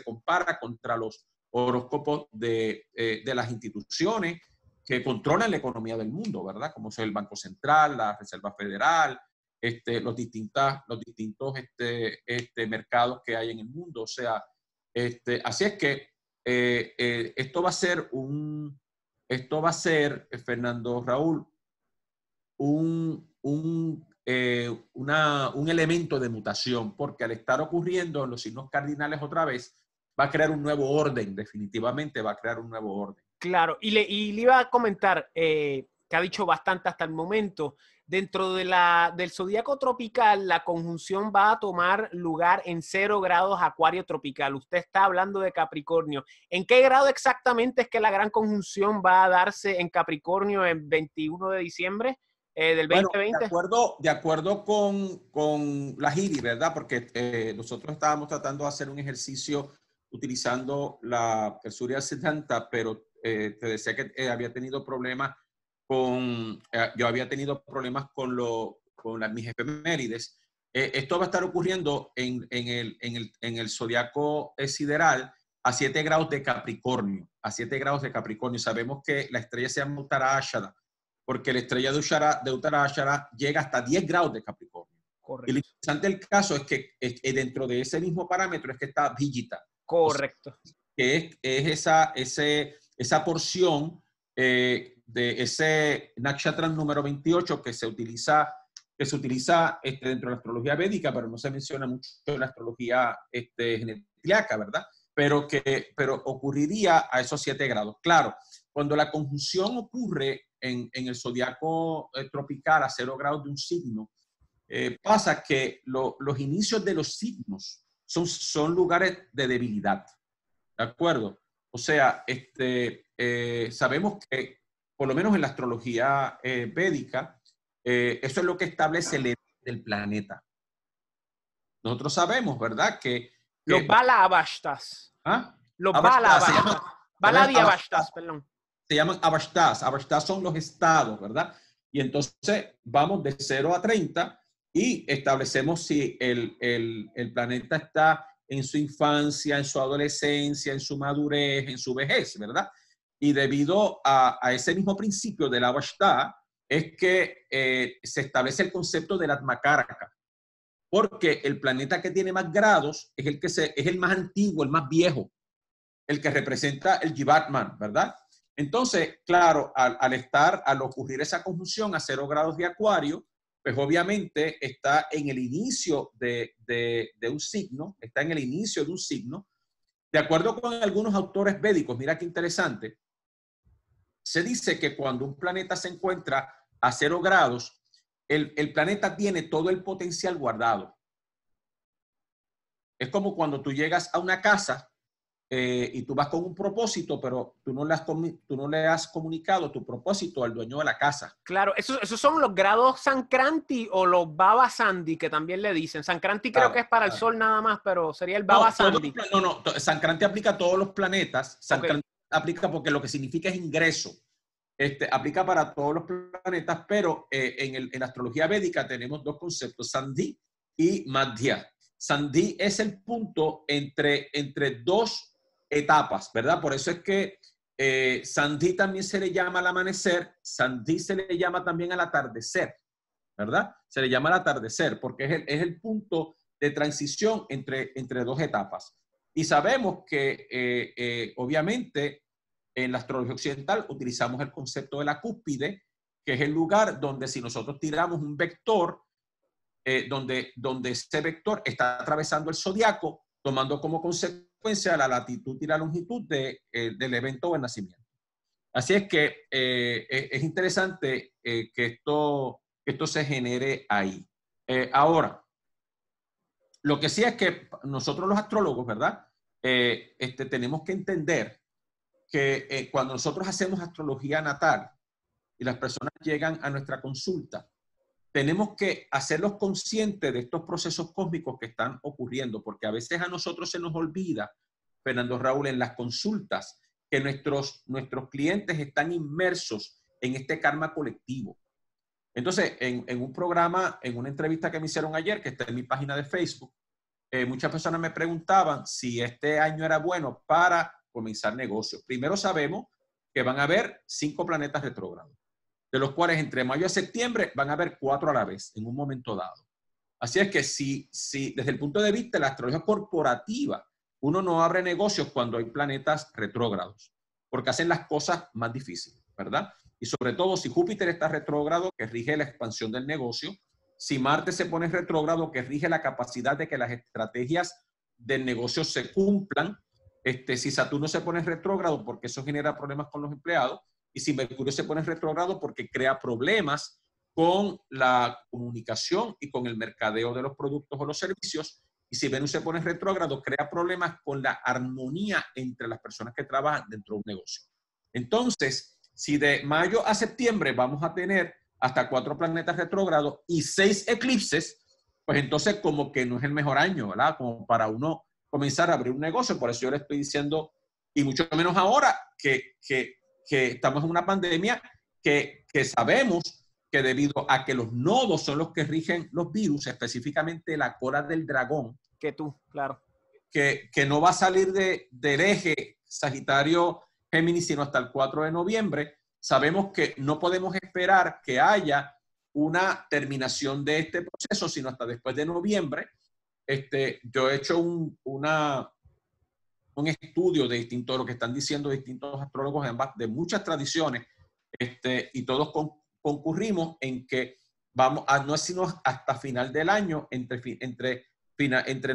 Speaker 2: compara contra los horóscopos de las instituciones que controlan la economía del mundo, ¿verdad? Como es el Banco Central, la Reserva Federal, los distintos mercados que hay en el mundo. O sea, así es que esto va a ser, Fernando Raúl, un elemento de mutación, porque al estar ocurriendo en los signos cardinales otra vez, va a crear un nuevo orden, definitivamente va a crear un nuevo orden.
Speaker 1: Claro, y le iba a comentar, que ha dicho bastante hasta el momento, dentro del zodíaco tropical, la conjunción va a tomar lugar en 0 grados Acuario tropical. Usted está hablando de Capricornio. ¿En qué grado exactamente es que la gran conjunción va a darse en Capricornio el 21 de diciembre del
Speaker 2: Bueno,
Speaker 1: 2020?
Speaker 2: de acuerdo con la GIRI, ¿verdad? Porque nosotros estábamos tratando de hacer un ejercicio utilizando la Surya Siddhanta, pero te decía que había tenido problemas yo había tenido problemas con mis efemérides. Esto va a estar ocurriendo en el zodiaco sideral a 7 grados de Capricornio. A 7 grados de Capricornio. Sabemos que la estrella se llama Uttarashara, porque la estrella de Uttarashara llega hasta 10 grados de Capricornio.
Speaker 1: Correcto.
Speaker 2: Y lo interesante del caso es que dentro de ese mismo parámetro es que está Vijita.
Speaker 1: Correcto.
Speaker 2: O sea, que es esa porción de ese nakshatra número 28 que se utiliza dentro de la astrología védica, pero no se menciona mucho en la astrología genetriaca, ¿verdad? Pero ocurriría a esos 7 grados. Claro, cuando la conjunción ocurre en el zodiaco tropical a 0 grados de un signo, pasa que los inicios de los signos son lugares de debilidad. ¿De acuerdo? O sea, sabemos que, por lo menos en la astrología védica, eso es lo que establece el eje del planeta. Nosotros sabemos, ¿verdad?
Speaker 1: Los Bala Avashtas.
Speaker 2: ¿Ah?
Speaker 1: Los Bala Avashtas. Baladi Avashtas, perdón.
Speaker 2: Se llaman Avashtas. Avashtas son los estados, ¿verdad? Y entonces vamos de 0 a 30 y establecemos si el planeta está en su infancia, en su adolescencia, en su madurez, en su vejez, ¿verdad? Y debido a ese mismo principio del Avashta, es que se establece el concepto del Atmakaraka, porque el planeta que tiene más grados es el más antiguo, el más viejo, el que representa el Jivatman, ¿verdad? Entonces, claro, al ocurrir esa conjunción a 0 grados de Acuario, pues obviamente está en el inicio de un signo, está en el inicio de un signo. De acuerdo con algunos autores védicos, mira qué interesante, se dice que cuando un planeta se encuentra a 0 grados, el planeta tiene todo el potencial guardado. Es como cuando tú llegas a una casa y tú vas con un propósito, pero tú no le has comunicado tu propósito al dueño de la casa.
Speaker 1: Claro, esos son los grados Sankranti o los Baba Sandi, que también le dicen. Sankranti creo que es para el Sol nada más, pero sería el Baba Sandi.
Speaker 2: No, Sankranti aplica a todos los planetas. Sankranti aplica porque lo que significa es ingreso. Aplica para todos los planetas, pero en la astrología védica tenemos dos conceptos, Sandhi y Madhya. Sandhi es el punto entre dos etapas, ¿verdad? Por eso es que Sandhi también se le llama al amanecer, Sandhi se le llama también al atardecer, ¿verdad? Se le llama al atardecer porque es el punto de transición entre dos etapas. Y sabemos que obviamente en la astrología occidental utilizamos el concepto de la cúspide, que es el lugar donde si nosotros tiramos un vector, donde ese vector está atravesando el zodiaco, tomando como consecuencia la latitud y la longitud del evento o el nacimiento. Así es que es interesante que esto se genere ahí. Ahora, lo que sí es que nosotros los astrólogos, ¿verdad? Tenemos que entender que cuando nosotros hacemos astrología natal y las personas llegan a nuestra consulta, tenemos que hacerlos conscientes de estos procesos cósmicos que están ocurriendo, porque a veces a nosotros se nos olvida, Fernando Raúl, en las consultas, que nuestros clientes están inmersos en este karma colectivo. Entonces, en un programa, en una entrevista que me hicieron ayer, que está en mi página de Facebook, muchas personas me preguntaban si este año era bueno para comenzar negocios. Primero sabemos que van a haber 5 planetas retrógrados, de los cuales entre mayo y septiembre van a haber 4 a la vez en un momento dado. Así es que si desde el punto de vista de la astrología corporativa, uno no abre negocios cuando hay planetas retrógrados, porque hacen las cosas más difíciles, ¿verdad? Y sobre todo si Júpiter está retrógrado, que rige la expansión del negocio, si Marte se pone retrógrado, que rige la capacidad de que las estrategias del negocio se cumplan, si Saturno se pone retrógrado, porque eso genera problemas con los empleados, y si Mercurio se pone retrógrado, porque crea problemas con la comunicación y con el mercadeo de los productos o los servicios, y si Venus se pone retrógrado, crea problemas con la armonía entre las personas que trabajan dentro de un negocio. Entonces, si de mayo a septiembre vamos a tener hasta 4 planetas retrógrados y 6 eclipses, pues entonces como que no es el mejor año, ¿verdad? Como para uno comenzar a abrir un negocio. Por eso yo le estoy diciendo, y mucho menos ahora que estamos en una pandemia que sabemos que debido a que los nodos son los que rigen los virus, específicamente la cola del dragón,
Speaker 1: claro,
Speaker 2: que no va a salir del eje Sagitario-Géminis sino hasta el 4 de noviembre, sabemos que no podemos esperar que haya una terminación de este proceso, sino hasta después de noviembre. Yo he hecho un estudio de lo que están diciendo distintos astrólogos de muchas tradiciones, y todos concurrimos en que no es sino hasta final del año, entre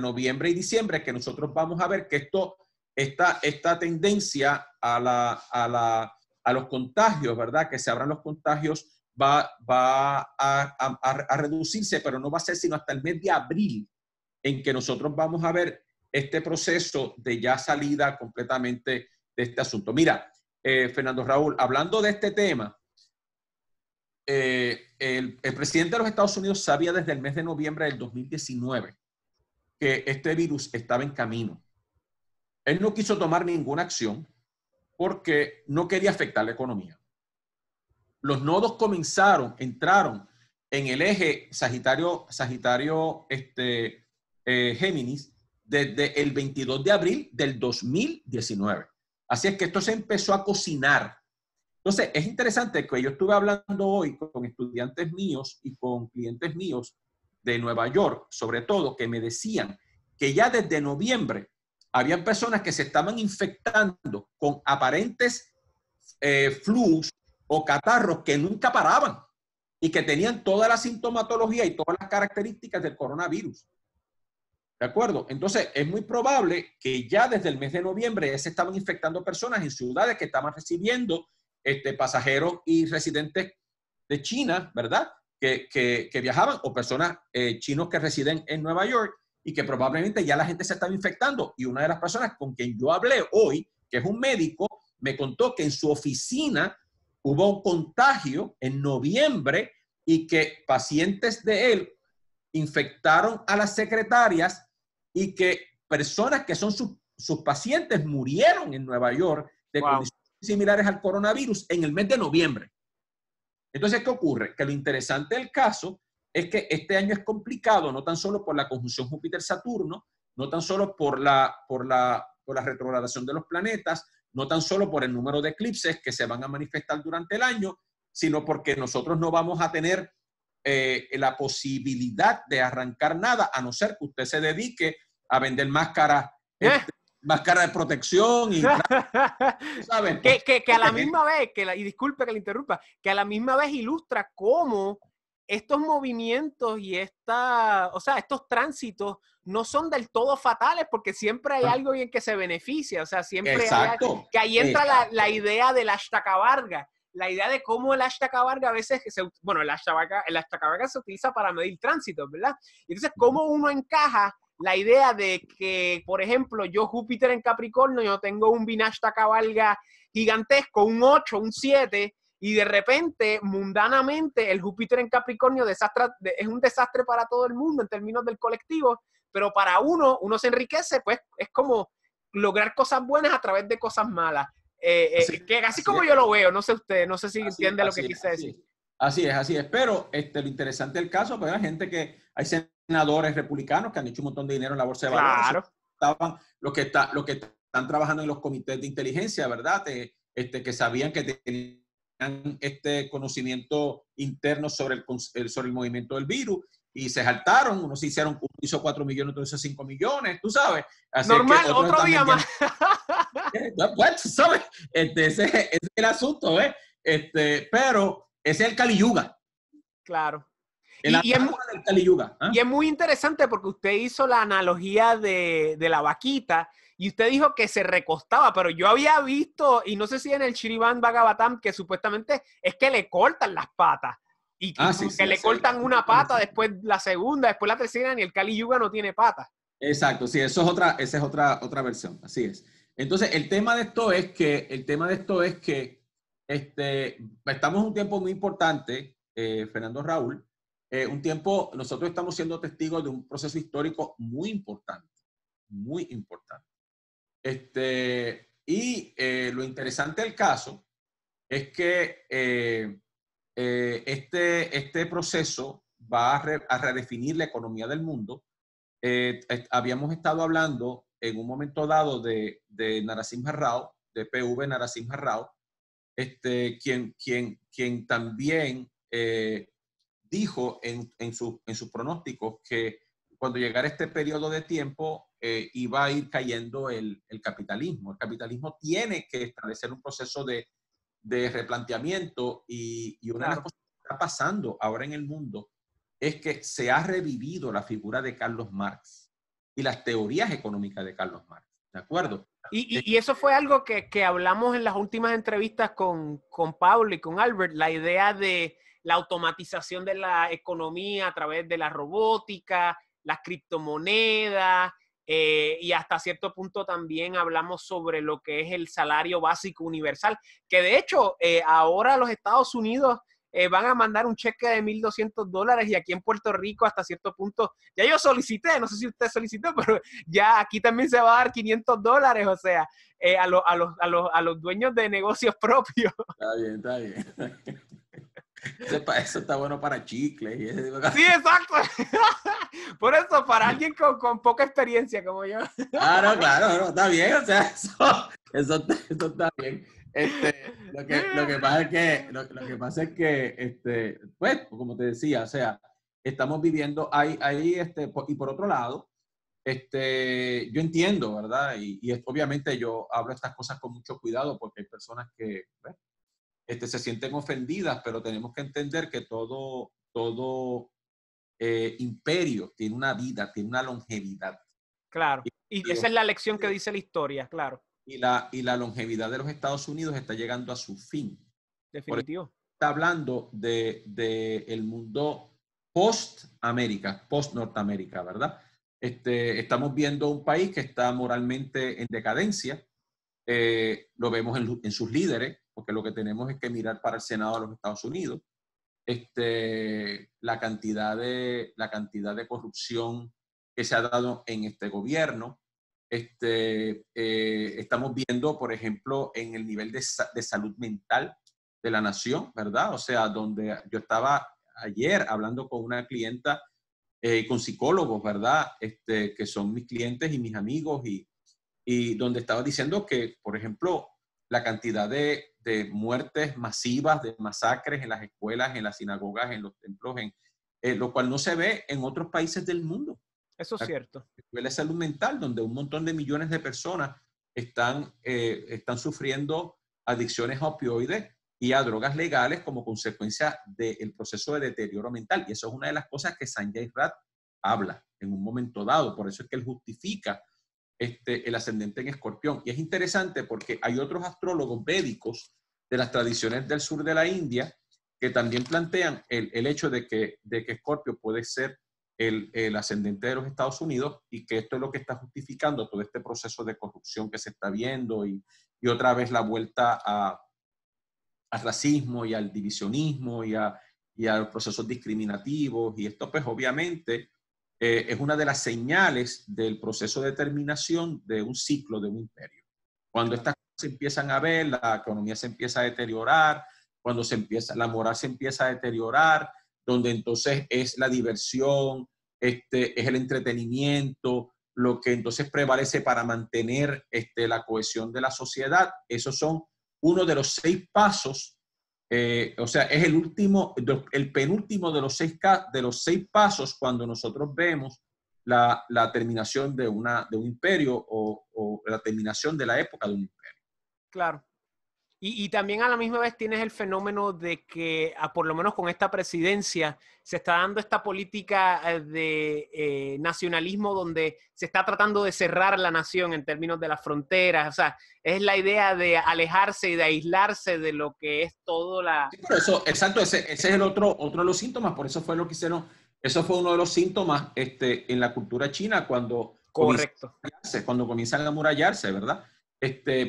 Speaker 2: noviembre y diciembre, que nosotros vamos a ver que esta tendencia a los contagios, ¿verdad? Que se abran los contagios va a reducirse, pero no va a ser sino hasta el mes de abril en que nosotros vamos a ver este proceso de ya salida completamente de este asunto. Mira, Fernando Raúl, hablando de este tema, el presidente de los Estados Unidos sabía desde el mes de noviembre del 2019 que este virus estaba en camino. Él no quiso tomar ninguna acción porque no quería afectar la economía. Los nodos entraron en el eje Sagitario-Géminis desde el 22 de abril del 2019. Así es que esto se empezó a cocinar. Entonces, es interesante que yo estuve hablando hoy con estudiantes míos y con clientes míos de Nueva York, sobre todo, que me decían que ya desde noviembre habían personas que se estaban infectando con aparentes flus o catarros que nunca paraban y que tenían toda la sintomatología y todas las características del coronavirus. ¿De acuerdo? Entonces, es muy probable que ya desde el mes de noviembre ya se estaban infectando personas en ciudades que estaban recibiendo pasajeros y residentes de China, ¿verdad? Que viajaban, o personas chinos que residen en Nueva York y que probablemente ya la gente se estaba infectando. Y una de las personas con quien yo hablé hoy, que es un médico, me contó que en su oficina hubo un contagio en noviembre y que pacientes de él infectaron a las secretarias y que personas que son sus pacientes murieron en Nueva York de condiciones similares al coronavirus en el mes de noviembre. Entonces, ¿qué ocurre? Que lo interesante del caso es que este año es complicado, no tan solo por la conjunción Júpiter-Saturno, no tan solo por la retrogradación de los planetas, no tan solo por el número de eclipses que se van a manifestar durante el año, sino porque nosotros no vamos a tener la posibilidad de arrancar nada, a no ser que usted se dedique a vender máscaras de protección y
Speaker 1: ¿sabes? que a la misma vez, y disculpe que le interrumpa, que a la misma vez ilustra cómo estos movimientos y estos tránsitos no son del todo fatales, porque siempre hay algo en que se beneficia, o sea, siempre hay, que ahí entra la idea del Ashtaka-Varga, la idea de cómo el Ashtaka-Varga a veces, el Ashtaka-Varga se utiliza para medir tránsitos, ¿verdad? Y entonces, ¿cómo uno encaja la idea de que, por ejemplo, yo Júpiter en Capricornio, yo tengo un Vinashtaka-Varga gigantesco, un 8, un 7, y de repente, mundanamente, el Júpiter en Capricornio es un desastre para todo el mundo en términos del colectivo, pero para uno se enriquece, pues es como lograr cosas buenas a través de cosas malas. Así como yo lo veo, no sé usted, no sé si entiende lo que quise decir.
Speaker 2: Así es. Pero lo interesante del caso, pues hay gente hay senadores republicanos que han hecho un montón de dinero en la bolsa de valores. Estaban los que están trabajando en los comités de inteligencia, ¿verdad? Que sabían que tenían conocimiento interno sobre el movimiento del virus y se saltaron. Uno hizo 4 millones, otro hizo 5 millones, tú sabes. Así
Speaker 1: normal, que otro día más.
Speaker 2: Pues, tú sabes, ese es el asunto, ¿eh? Pero ese es el Kali Yuga.
Speaker 1: Claro.
Speaker 2: Y es muy
Speaker 1: interesante porque usted hizo la analogía de la vaquita y usted dijo que se recostaba, pero yo había visto, y no sé si en el Shrivan Bhagavatam, que supuestamente es que le cortan las patas. Y
Speaker 2: Sí,
Speaker 1: que
Speaker 2: sí,
Speaker 1: le cortan una pata, después la segunda, después la tercera, y el Kali Yuga no tiene patas.
Speaker 2: exacto, sí, esa es otra versión, así es. Entonces, el tema de esto es que estamos en un tiempo muy importante, Fernando Raúl, nosotros estamos siendo testigos de un proceso histórico muy importante, muy importante. Lo interesante del caso es que este proceso va a redefinir la economía del mundo. Habíamos estado hablando en un momento dado de Narasimha Rao, de PV Narasimha Rao, quien también dijo en sus pronósticos que cuando llegara este periodo de tiempo iba a ir cayendo el capitalismo. El capitalismo tiene que establecer un proceso de replanteamiento y una de las cosas que está pasando ahora en el mundo es que se ha revivido la figura de Carlos Marx y las teorías económicas de Carlos Marx. ¿De acuerdo?
Speaker 1: Y eso fue algo que hablamos en las últimas entrevistas con Pablo y con Albert, la idea de la automatización de la economía a través de la robótica, las criptomonedas, y hasta cierto punto también hablamos sobre lo que es el salario básico universal, que de hecho ahora los Estados Unidos van a mandar un cheque de $1,200 y aquí en Puerto Rico hasta cierto punto, ya yo solicité, no sé si usted solicitó, pero ya aquí también se va a dar $500, o sea, a los dueños de negocios propios.
Speaker 2: Está bien, está bien. Eso está bueno para chicles.
Speaker 1: Sí, exacto. Por eso, para alguien con poca experiencia como yo.
Speaker 2: Claro, claro, no, está bien, o sea, eso está bien. Lo que pasa es que, pues, como te decía, o sea, estamos viviendo y por otro lado, yo entiendo, ¿verdad? Obviamente yo hablo estas cosas con mucho cuidado porque hay personas que, ¿ves? Se sienten ofendidas, pero tenemos que entender que todo imperio tiene una vida, tiene una longevidad.
Speaker 1: Claro. Y esa es la lección que dice la historia, claro.
Speaker 2: Y la longevidad de los Estados Unidos está llegando a su fin.
Speaker 1: Definitivo.
Speaker 2: Está hablando de el mundo post-América, post-Norteamérica, ¿verdad? Estamos viendo un país que está moralmente en decadencia. Lo vemos en sus líderes, porque lo que tenemos es que mirar para el Senado de los Estados Unidos. La cantidad de corrupción que se ha dado en este gobierno. Estamos viendo, por ejemplo, en el nivel de salud mental de la nación, ¿verdad? O sea, donde yo estaba ayer hablando con una clienta, con psicólogos, ¿verdad? Que son mis clientes y mis amigos, y donde estaba diciendo que, por ejemplo, la cantidad de muertes masivas, de masacres en las escuelas, en las sinagogas, en los templos, lo cual no se ve en otros países del mundo.
Speaker 1: Eso es cierto.
Speaker 2: La salud mental, donde un montón de millones de personas están sufriendo adicciones a opioides y a drogas legales como consecuencia del proceso de deterioro mental. Y eso es una de las cosas que Sanjay Rath habla en un momento dado. Por eso es que él justifica el ascendente en Escorpión. Y es interesante porque hay otros astrólogos védicos de las tradiciones del sur de la India que también plantean el hecho de que Escorpio puede ser el ascendente de los Estados Unidos, y que esto es lo que está justificando todo este proceso de corrupción que se está viendo, y otra vez la vuelta al racismo y al divisionismo y a los procesos discriminativos. Y esto, pues, obviamente es una de las señales del proceso de terminación de un ciclo, de un imperio. Cuando estas cosas se empiezan a ver, la economía se empieza a deteriorar, cuando la moral se empieza a deteriorar, donde entonces es la diversión, es el entretenimiento, lo que entonces prevalece para mantener la cohesión de la sociedad. Esos son uno de los 6 pasos, o sea, es el penúltimo de los 6 pasos cuando nosotros vemos la terminación de un imperio, o la terminación de la época de un imperio.
Speaker 1: Claro. Y también a la misma vez tienes el fenómeno de que, por lo menos con esta presidencia, se está dando esta política de nacionalismo donde se está tratando de cerrar la nación en términos de las fronteras. O sea, es la idea de alejarse y de aislarse de lo que es todo la...
Speaker 2: Sí, por eso, exacto, ese es el otro de los síntomas, por eso fue lo que hicieron, eso fue uno de los síntomas en la cultura china
Speaker 1: Correcto.
Speaker 2: cuando comienzan a amurallarse, ¿verdad?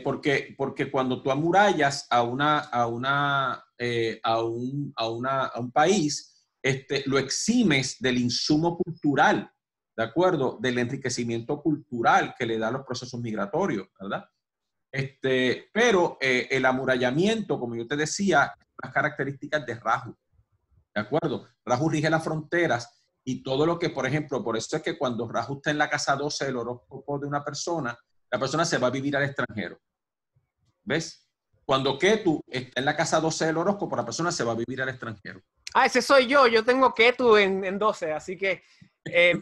Speaker 2: Porque cuando tú amurallas a un país, lo eximes del insumo cultural, ¿de acuerdo? Del enriquecimiento cultural que le da los procesos migratorios, ¿verdad? Pero el amurallamiento, como yo te decía, las características de Raju, ¿de acuerdo? Raju rige las fronteras y todo lo que, por ejemplo, por eso es que cuando Raju está en la casa 12 del horóscopo de una persona, la persona se va a vivir al extranjero. ¿Ves? Cuando Ketu está en la casa 12 del horóscopo, la persona se va a vivir al extranjero.
Speaker 1: Ah, ese soy yo. Yo tengo Ketu en 12, así que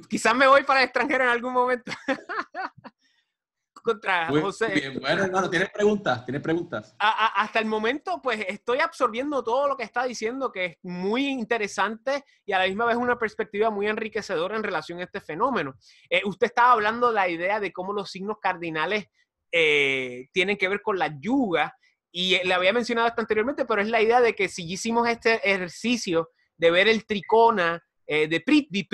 Speaker 1: quizás me voy para el extranjero en algún momento. Contra
Speaker 2: Muy
Speaker 1: José.
Speaker 2: bien. Bueno, hermano, ¿tienes preguntas? ¿Tienes preguntas?
Speaker 1: Hasta el momento, pues estoy absorbiendo todo lo que está diciendo, que es muy interesante y a la misma vez una perspectiva muy enriquecedora en relación a este fenómeno. Usted estaba hablando de la idea de cómo los signos cardinales tienen que ver con la yuga y le había mencionado esto anteriormente, pero es la idea de que si hicimos este ejercicio de ver el tricona, de Prithvi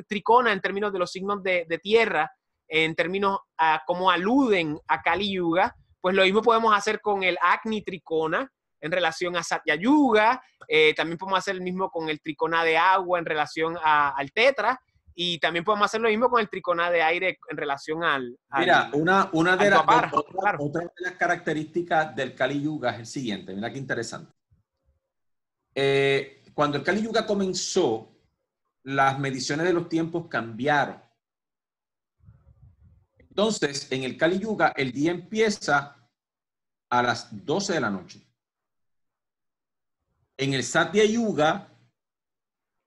Speaker 1: tricona en términos de los signos de tierra, en términos a cómo aluden a Kali Yuga, pues lo mismo podemos hacer con el Agni Tricona en relación a Satya Yuga, también podemos hacer el mismo con el Tricona de agua en relación al Tetra, y también podemos hacer lo mismo con el Tricona de aire en relación
Speaker 2: Mira, una de
Speaker 1: Dwapara,
Speaker 2: otra de las características del Kali Yuga es el siguiente, mira qué interesante. Cuando el Kali Yuga comenzó, las mediciones de los tiempos cambiaron. Entonces, en el Kali Yuga, el día empieza a las 12 de la noche. En el Satya Yuga,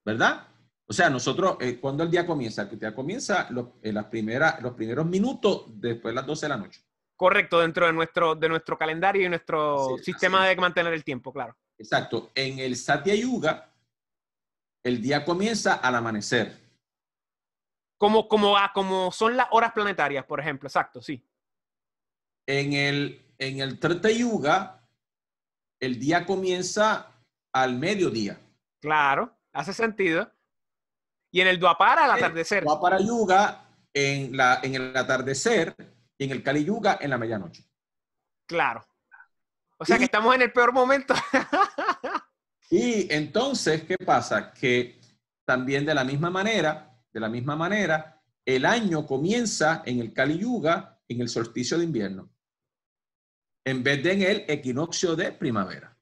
Speaker 2: ¿verdad? O sea, nosotros, ¿cuándo el día comienza? El día comienza los primeros minutos después de las 12 de la noche.
Speaker 1: Correcto, dentro de nuestro calendario y nuestro sistema de mantener el tiempo, claro.
Speaker 2: Exacto. En el Satya Yuga, el día comienza al amanecer.
Speaker 1: Como son las horas planetarias, por ejemplo, exacto, sí.
Speaker 2: En el Treta Yuga, el día comienza al mediodía.
Speaker 1: Claro, hace sentido. Y en el Dwapara, al atardecer.
Speaker 2: Dwapara Yuga, en el atardecer, y en el Kali Yuga, en la medianoche.
Speaker 1: Claro. O sea que estamos en el peor momento.
Speaker 2: Y entonces, ¿qué pasa? Que también de la misma manera, el año comienza en el Kali Yuga, en el solsticio de invierno, en vez de en el equinoccio de primavera.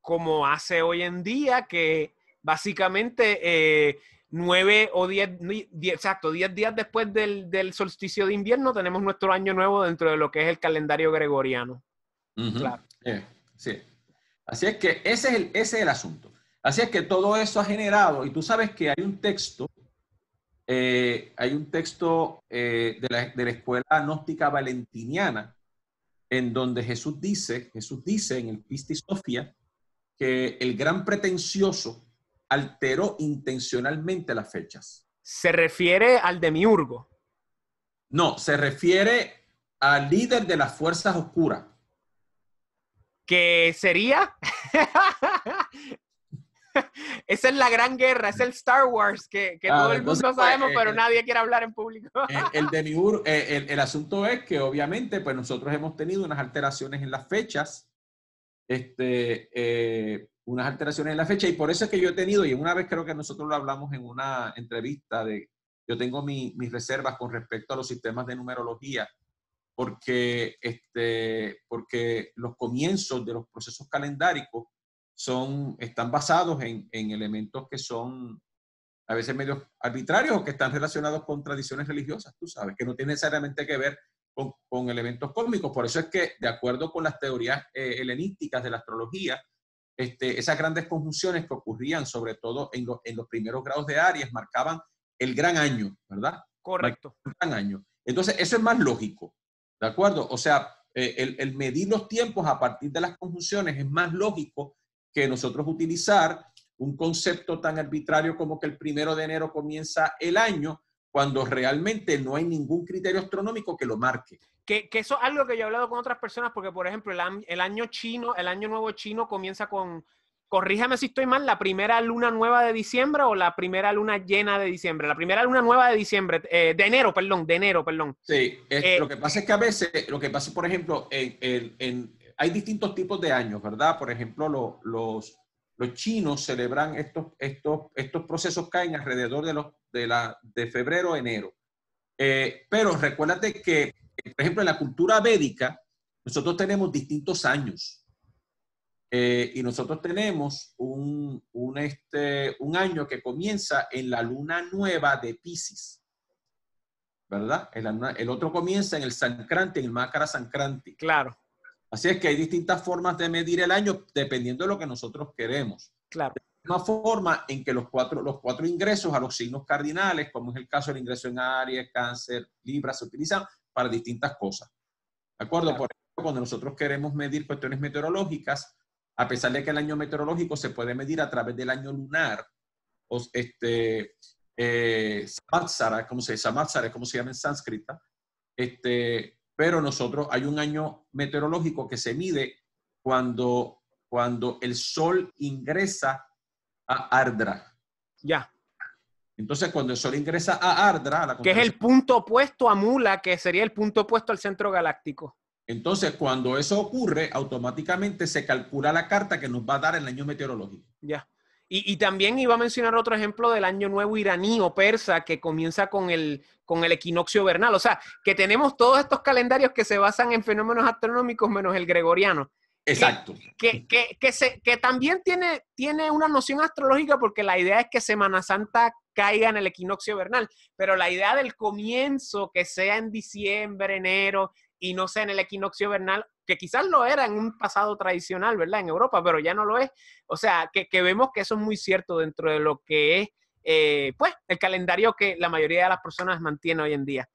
Speaker 1: Como hace hoy en día, que básicamente 9 o 10 días después del solsticio de invierno tenemos nuestro año nuevo dentro de lo que es el calendario gregoriano. Claro.
Speaker 2: Sí. Así es que ese es el asunto. Así es que todo eso ha generado, y tú sabes que hay un texto de la escuela gnóstica valentiniana, en donde Jesús dice en el Pistis Sophia, que el gran pretencioso alteró intencionalmente las fechas.
Speaker 1: ¿Se refiere al demiurgo?
Speaker 2: No, se refiere al líder de las fuerzas oscuras.
Speaker 1: ¿Qué sería? Esa es la gran guerra, es el Star Wars que todo el mundo sabemos, pero nadie quiere hablar en público.
Speaker 2: El demiurgo, el asunto es que obviamente pues nosotros hemos tenido unas alteraciones en las fechas, unas alteraciones en la fecha, y por eso es que yo he tenido, y una vez creo que nosotros lo hablamos en una entrevista, yo tengo mis reservas con respecto a los sistemas de numerología, porque los comienzos de los procesos calendáricos están basados en elementos que son a veces medio arbitrarios o que están relacionados con tradiciones religiosas, tú sabes, que no tienen necesariamente que ver con elementos cósmicos. Por eso es que, de acuerdo con las teorías helenísticas de la astrología, esas grandes conjunciones que ocurrían, sobre todo en los primeros grados de Aries, marcaban el gran año, ¿verdad?
Speaker 1: Correcto.
Speaker 2: El gran año. Entonces, eso es más lógico, ¿de acuerdo? O sea, el medir los tiempos a partir de las conjunciones es más lógico que nosotros utilizar un concepto tan arbitrario como que el 1 de enero comienza el año, cuando realmente no hay ningún criterio astronómico que lo marque.
Speaker 1: Que eso es algo que yo he hablado con otras personas, porque, por ejemplo, el año chino, el año nuevo chino comienza con, corríjame si estoy mal, la primera luna nueva de diciembre o la primera luna llena de diciembre. La primera luna nueva de diciembre, de enero, perdón.
Speaker 2: Sí, lo que pasa es que a veces, lo que pasa, por ejemplo, hay distintos tipos de años, ¿verdad? Por ejemplo, los chinos celebran estos procesos, caen alrededor de febrero, enero. Pero recuérdate que, por ejemplo, en la cultura védica, nosotros tenemos distintos años. Y nosotros tenemos un año que comienza en la luna nueva de Piscis, ¿verdad? El otro comienza en el Sankranti, en el Makara Sankranti.
Speaker 1: Claro.
Speaker 2: Así es que hay distintas formas de medir el año dependiendo de lo que nosotros queremos.
Speaker 1: Claro.
Speaker 2: De una forma en que los cuatro ingresos a los signos cardinales, como es el caso del ingreso en Aries, Cáncer, Libra, se utilizan para distintas cosas. ¿De acuerdo?
Speaker 1: Claro.
Speaker 2: Por ejemplo, cuando nosotros queremos medir cuestiones meteorológicas, a pesar de que el año meteorológico se puede medir a través del año lunar, o samvatsara, como se llama en sánscrita, pero hay un año meteorológico que se mide cuando el sol ingresa a Ardra.
Speaker 1: Ya.
Speaker 2: Entonces, cuando el sol ingresa a Ardra,
Speaker 1: que es el punto opuesto a Mula, que sería el punto opuesto al centro galáctico.
Speaker 2: Entonces, cuando eso ocurre, automáticamente se calcula la carta que nos va a dar el año meteorológico.
Speaker 1: Ya. Y también iba a mencionar otro ejemplo del año nuevo iraní o persa, que comienza con el equinoccio vernal. O sea, que tenemos todos estos calendarios que se basan en fenómenos astronómicos menos el gregoriano.
Speaker 2: Exacto.
Speaker 1: Que también tiene una noción astrológica, porque la idea es que Semana Santa caiga en el equinoccio vernal, pero la idea del comienzo, que sea en diciembre, enero, y no sea en el equinoccio vernal, que quizás lo era en un pasado tradicional, ¿verdad? En Europa, pero ya no lo es. O sea, que vemos que eso es muy cierto dentro de lo que es, pues, el calendario que la mayoría de las personas mantiene hoy en día.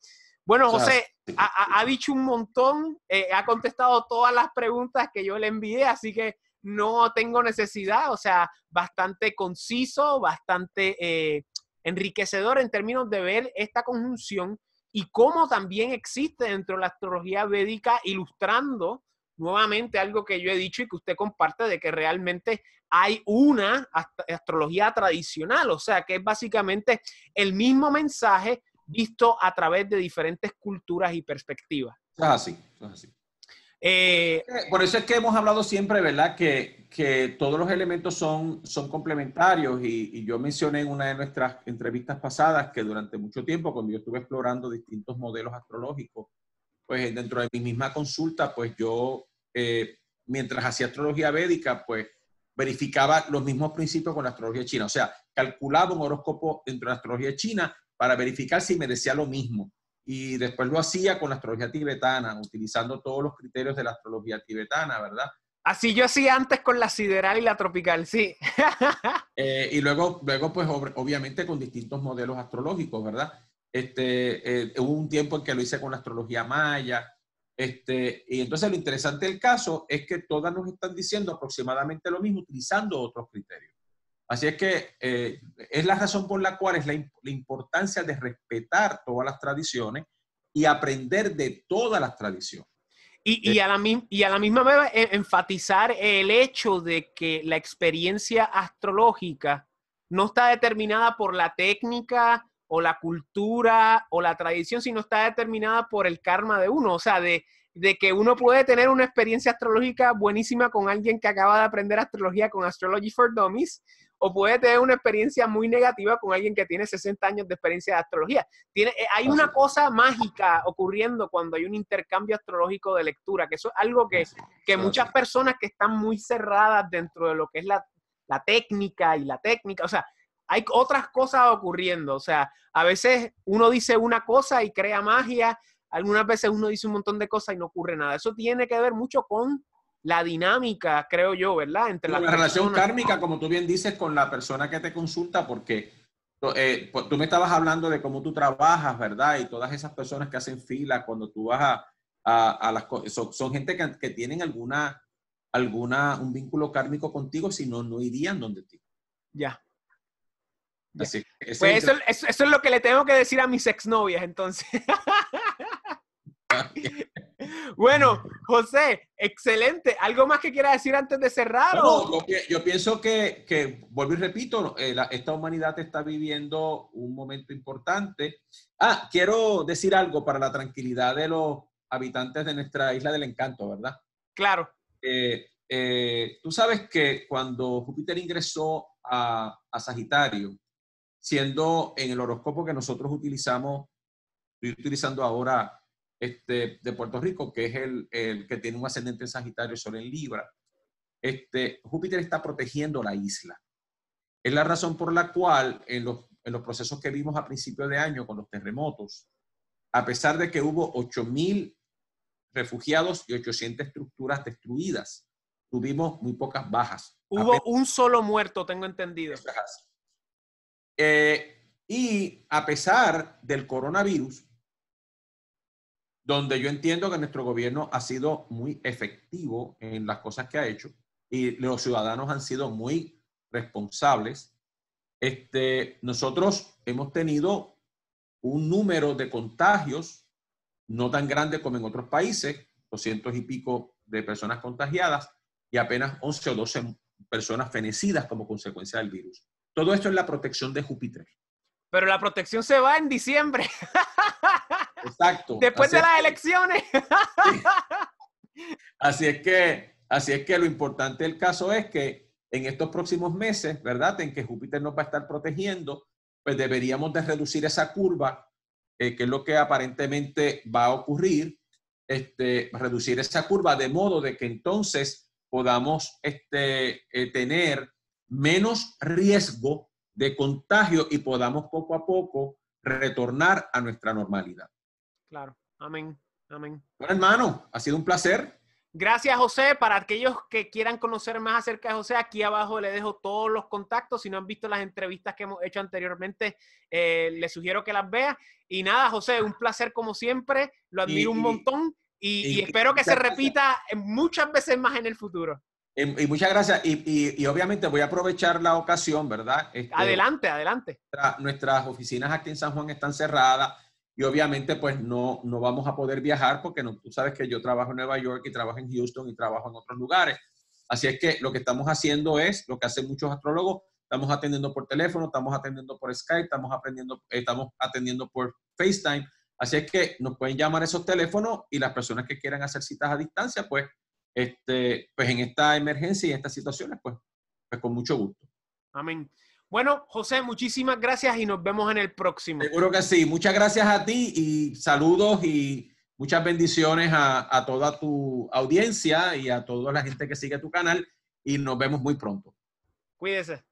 Speaker 1: Bueno, José, ha dicho un montón, ha contestado todas las preguntas que yo le envié, así que no tengo necesidad, o sea, bastante conciso, bastante enriquecedor en términos de ver esta conjunción y cómo también existe dentro de la astrología védica, ilustrando nuevamente algo que yo he dicho y que usted comparte, de que realmente hay una astrología tradicional, o sea, que es básicamente el mismo mensaje visto a través de diferentes culturas y perspectivas.
Speaker 2: Eso es así, eso es así. Por eso es que hemos hablado siempre, ¿verdad? Que todos los elementos son complementarios y yo mencioné en una de nuestras entrevistas pasadas que durante mucho tiempo, cuando yo estuve explorando distintos modelos astrológicos, pues dentro de mi misma consulta, pues yo, mientras hacía astrología védica, pues verificaba los mismos principios con la astrología china. O sea, calculaba un horóscopo dentro de la astrología china para verificar si me decía lo mismo. Y después lo hacía con la astrología tibetana, utilizando todos los criterios de la astrología tibetana, ¿verdad?
Speaker 1: Así yo hacía antes con la sideral y la tropical, sí.
Speaker 2: Y luego pues obviamente con distintos modelos astrológicos, ¿verdad? Hubo un tiempo en que lo hice con la astrología maya. Y entonces lo interesante del caso es que todas nos están diciendo aproximadamente lo mismo, utilizando otros criterios. Así es que es la razón por la cual es la importancia de respetar todas las tradiciones y aprender de todas las tradiciones.
Speaker 1: Y a la misma vez enfatizar el hecho de que la experiencia astrológica no está determinada por la técnica o la cultura o la tradición, sino está determinada por el karma de uno. O sea, de que uno puede tener una experiencia astrológica buenísima con alguien que acaba de aprender astrología con Astrology for Dummies, o puede tener una experiencia muy negativa con alguien que tiene 60 años de experiencia de astrología. Hay una cosa mágica ocurriendo cuando hay un intercambio astrológico de lectura, que eso es algo que muchas personas que están muy cerradas dentro de lo que es la técnica, o sea, hay otras cosas ocurriendo. O sea, a veces uno dice una cosa y crea magia, algunas veces uno dice un montón de cosas y no ocurre nada. Eso tiene que ver mucho con la dinámica, creo yo, ¿verdad? Entre
Speaker 2: la relación kármica, como tú bien dices, con la persona que te consulta, porque tú me estabas hablando de cómo tú trabajas, ¿verdad? Y todas esas personas que hacen fila cuando tú vas a las cosas. Son gente que tienen un vínculo kármico contigo, si no, no irían donde ti.
Speaker 1: Ya.
Speaker 2: Así que
Speaker 1: pues eso es lo que le tengo que decir a mis exnovias, entonces. Bueno, José, excelente. ¿Algo más que quiera decir antes de cerrar?
Speaker 2: No, yo pienso que, vuelvo y repito, esta humanidad está viviendo un momento importante. Quiero decir algo para la tranquilidad de los habitantes de nuestra isla del encanto, ¿verdad?
Speaker 1: Claro.
Speaker 2: Tú sabes que cuando Júpiter ingresó a Sagitario, siendo en el horóscopo que nosotros utilizamos, estoy utilizando ahora de Puerto Rico, que es el que tiene un ascendente en Sagitario sobre en Libra, Júpiter está protegiendo la isla. Es la razón por la cual en los procesos que vimos a principio de año con los terremotos, a pesar de que hubo 8,000 refugiados y 800 estructuras destruidas, tuvimos muy pocas bajas.
Speaker 1: Hubo un solo muerto, tengo entendido.
Speaker 2: Y a pesar del coronavirus, donde yo entiendo que nuestro gobierno ha sido muy efectivo en las cosas que ha hecho y los ciudadanos han sido muy responsables, nosotros hemos tenido un número de contagios no tan grande como en otros países, 200 y pico de personas contagiadas y apenas 11 o 12 personas fenecidas como consecuencia del virus. Todo esto es la protección de Júpiter.
Speaker 1: Pero la protección se va en diciembre.
Speaker 2: Exacto.
Speaker 1: Después de las elecciones.
Speaker 2: Así es que lo importante del caso es que en estos próximos meses, ¿verdad? En que Júpiter nos va a estar protegiendo, pues deberíamos de reducir esa curva, que es lo que aparentemente va a ocurrir, reducir esa curva de modo de que entonces podamos tener menos riesgo de contagio y podamos poco a poco retornar a nuestra normalidad.
Speaker 1: Claro. Amén. Amén.
Speaker 2: Bueno, hermano, ha sido un placer.
Speaker 1: Gracias, José. Para aquellos que quieran conocer más acerca de José, aquí abajo le dejo todos los contactos. Si no han visto las entrevistas que hemos hecho anteriormente, les sugiero que las vean. Y nada, José, un placer como siempre. Lo admiro un montón y espero que se repita muchas veces más en el futuro.
Speaker 2: Y muchas gracias. Y obviamente voy a aprovechar la ocasión, ¿verdad?
Speaker 1: Adelante, adelante.
Speaker 2: Nuestras oficinas aquí en San Juan están cerradas. Y obviamente, pues no vamos a poder viajar porque tú sabes que yo trabajo en Nueva York y trabajo en Houston y trabajo en otros lugares. Así es que lo que estamos haciendo es lo que hacen muchos astrólogos. Estamos atendiendo por teléfono, estamos atendiendo por Skype, estamos atendiendo por FaceTime. Así es que nos pueden llamar a esos teléfonos y las personas que quieran hacer citas a distancia, pues en esta emergencia y en estas situaciones, pues con mucho gusto.
Speaker 1: Amén. Bueno, José, muchísimas gracias y nos vemos en el próximo.
Speaker 2: Seguro que sí. Muchas gracias a ti y saludos y muchas bendiciones a toda tu audiencia y a toda la gente que sigue tu canal y nos vemos muy pronto.
Speaker 1: Cuídese.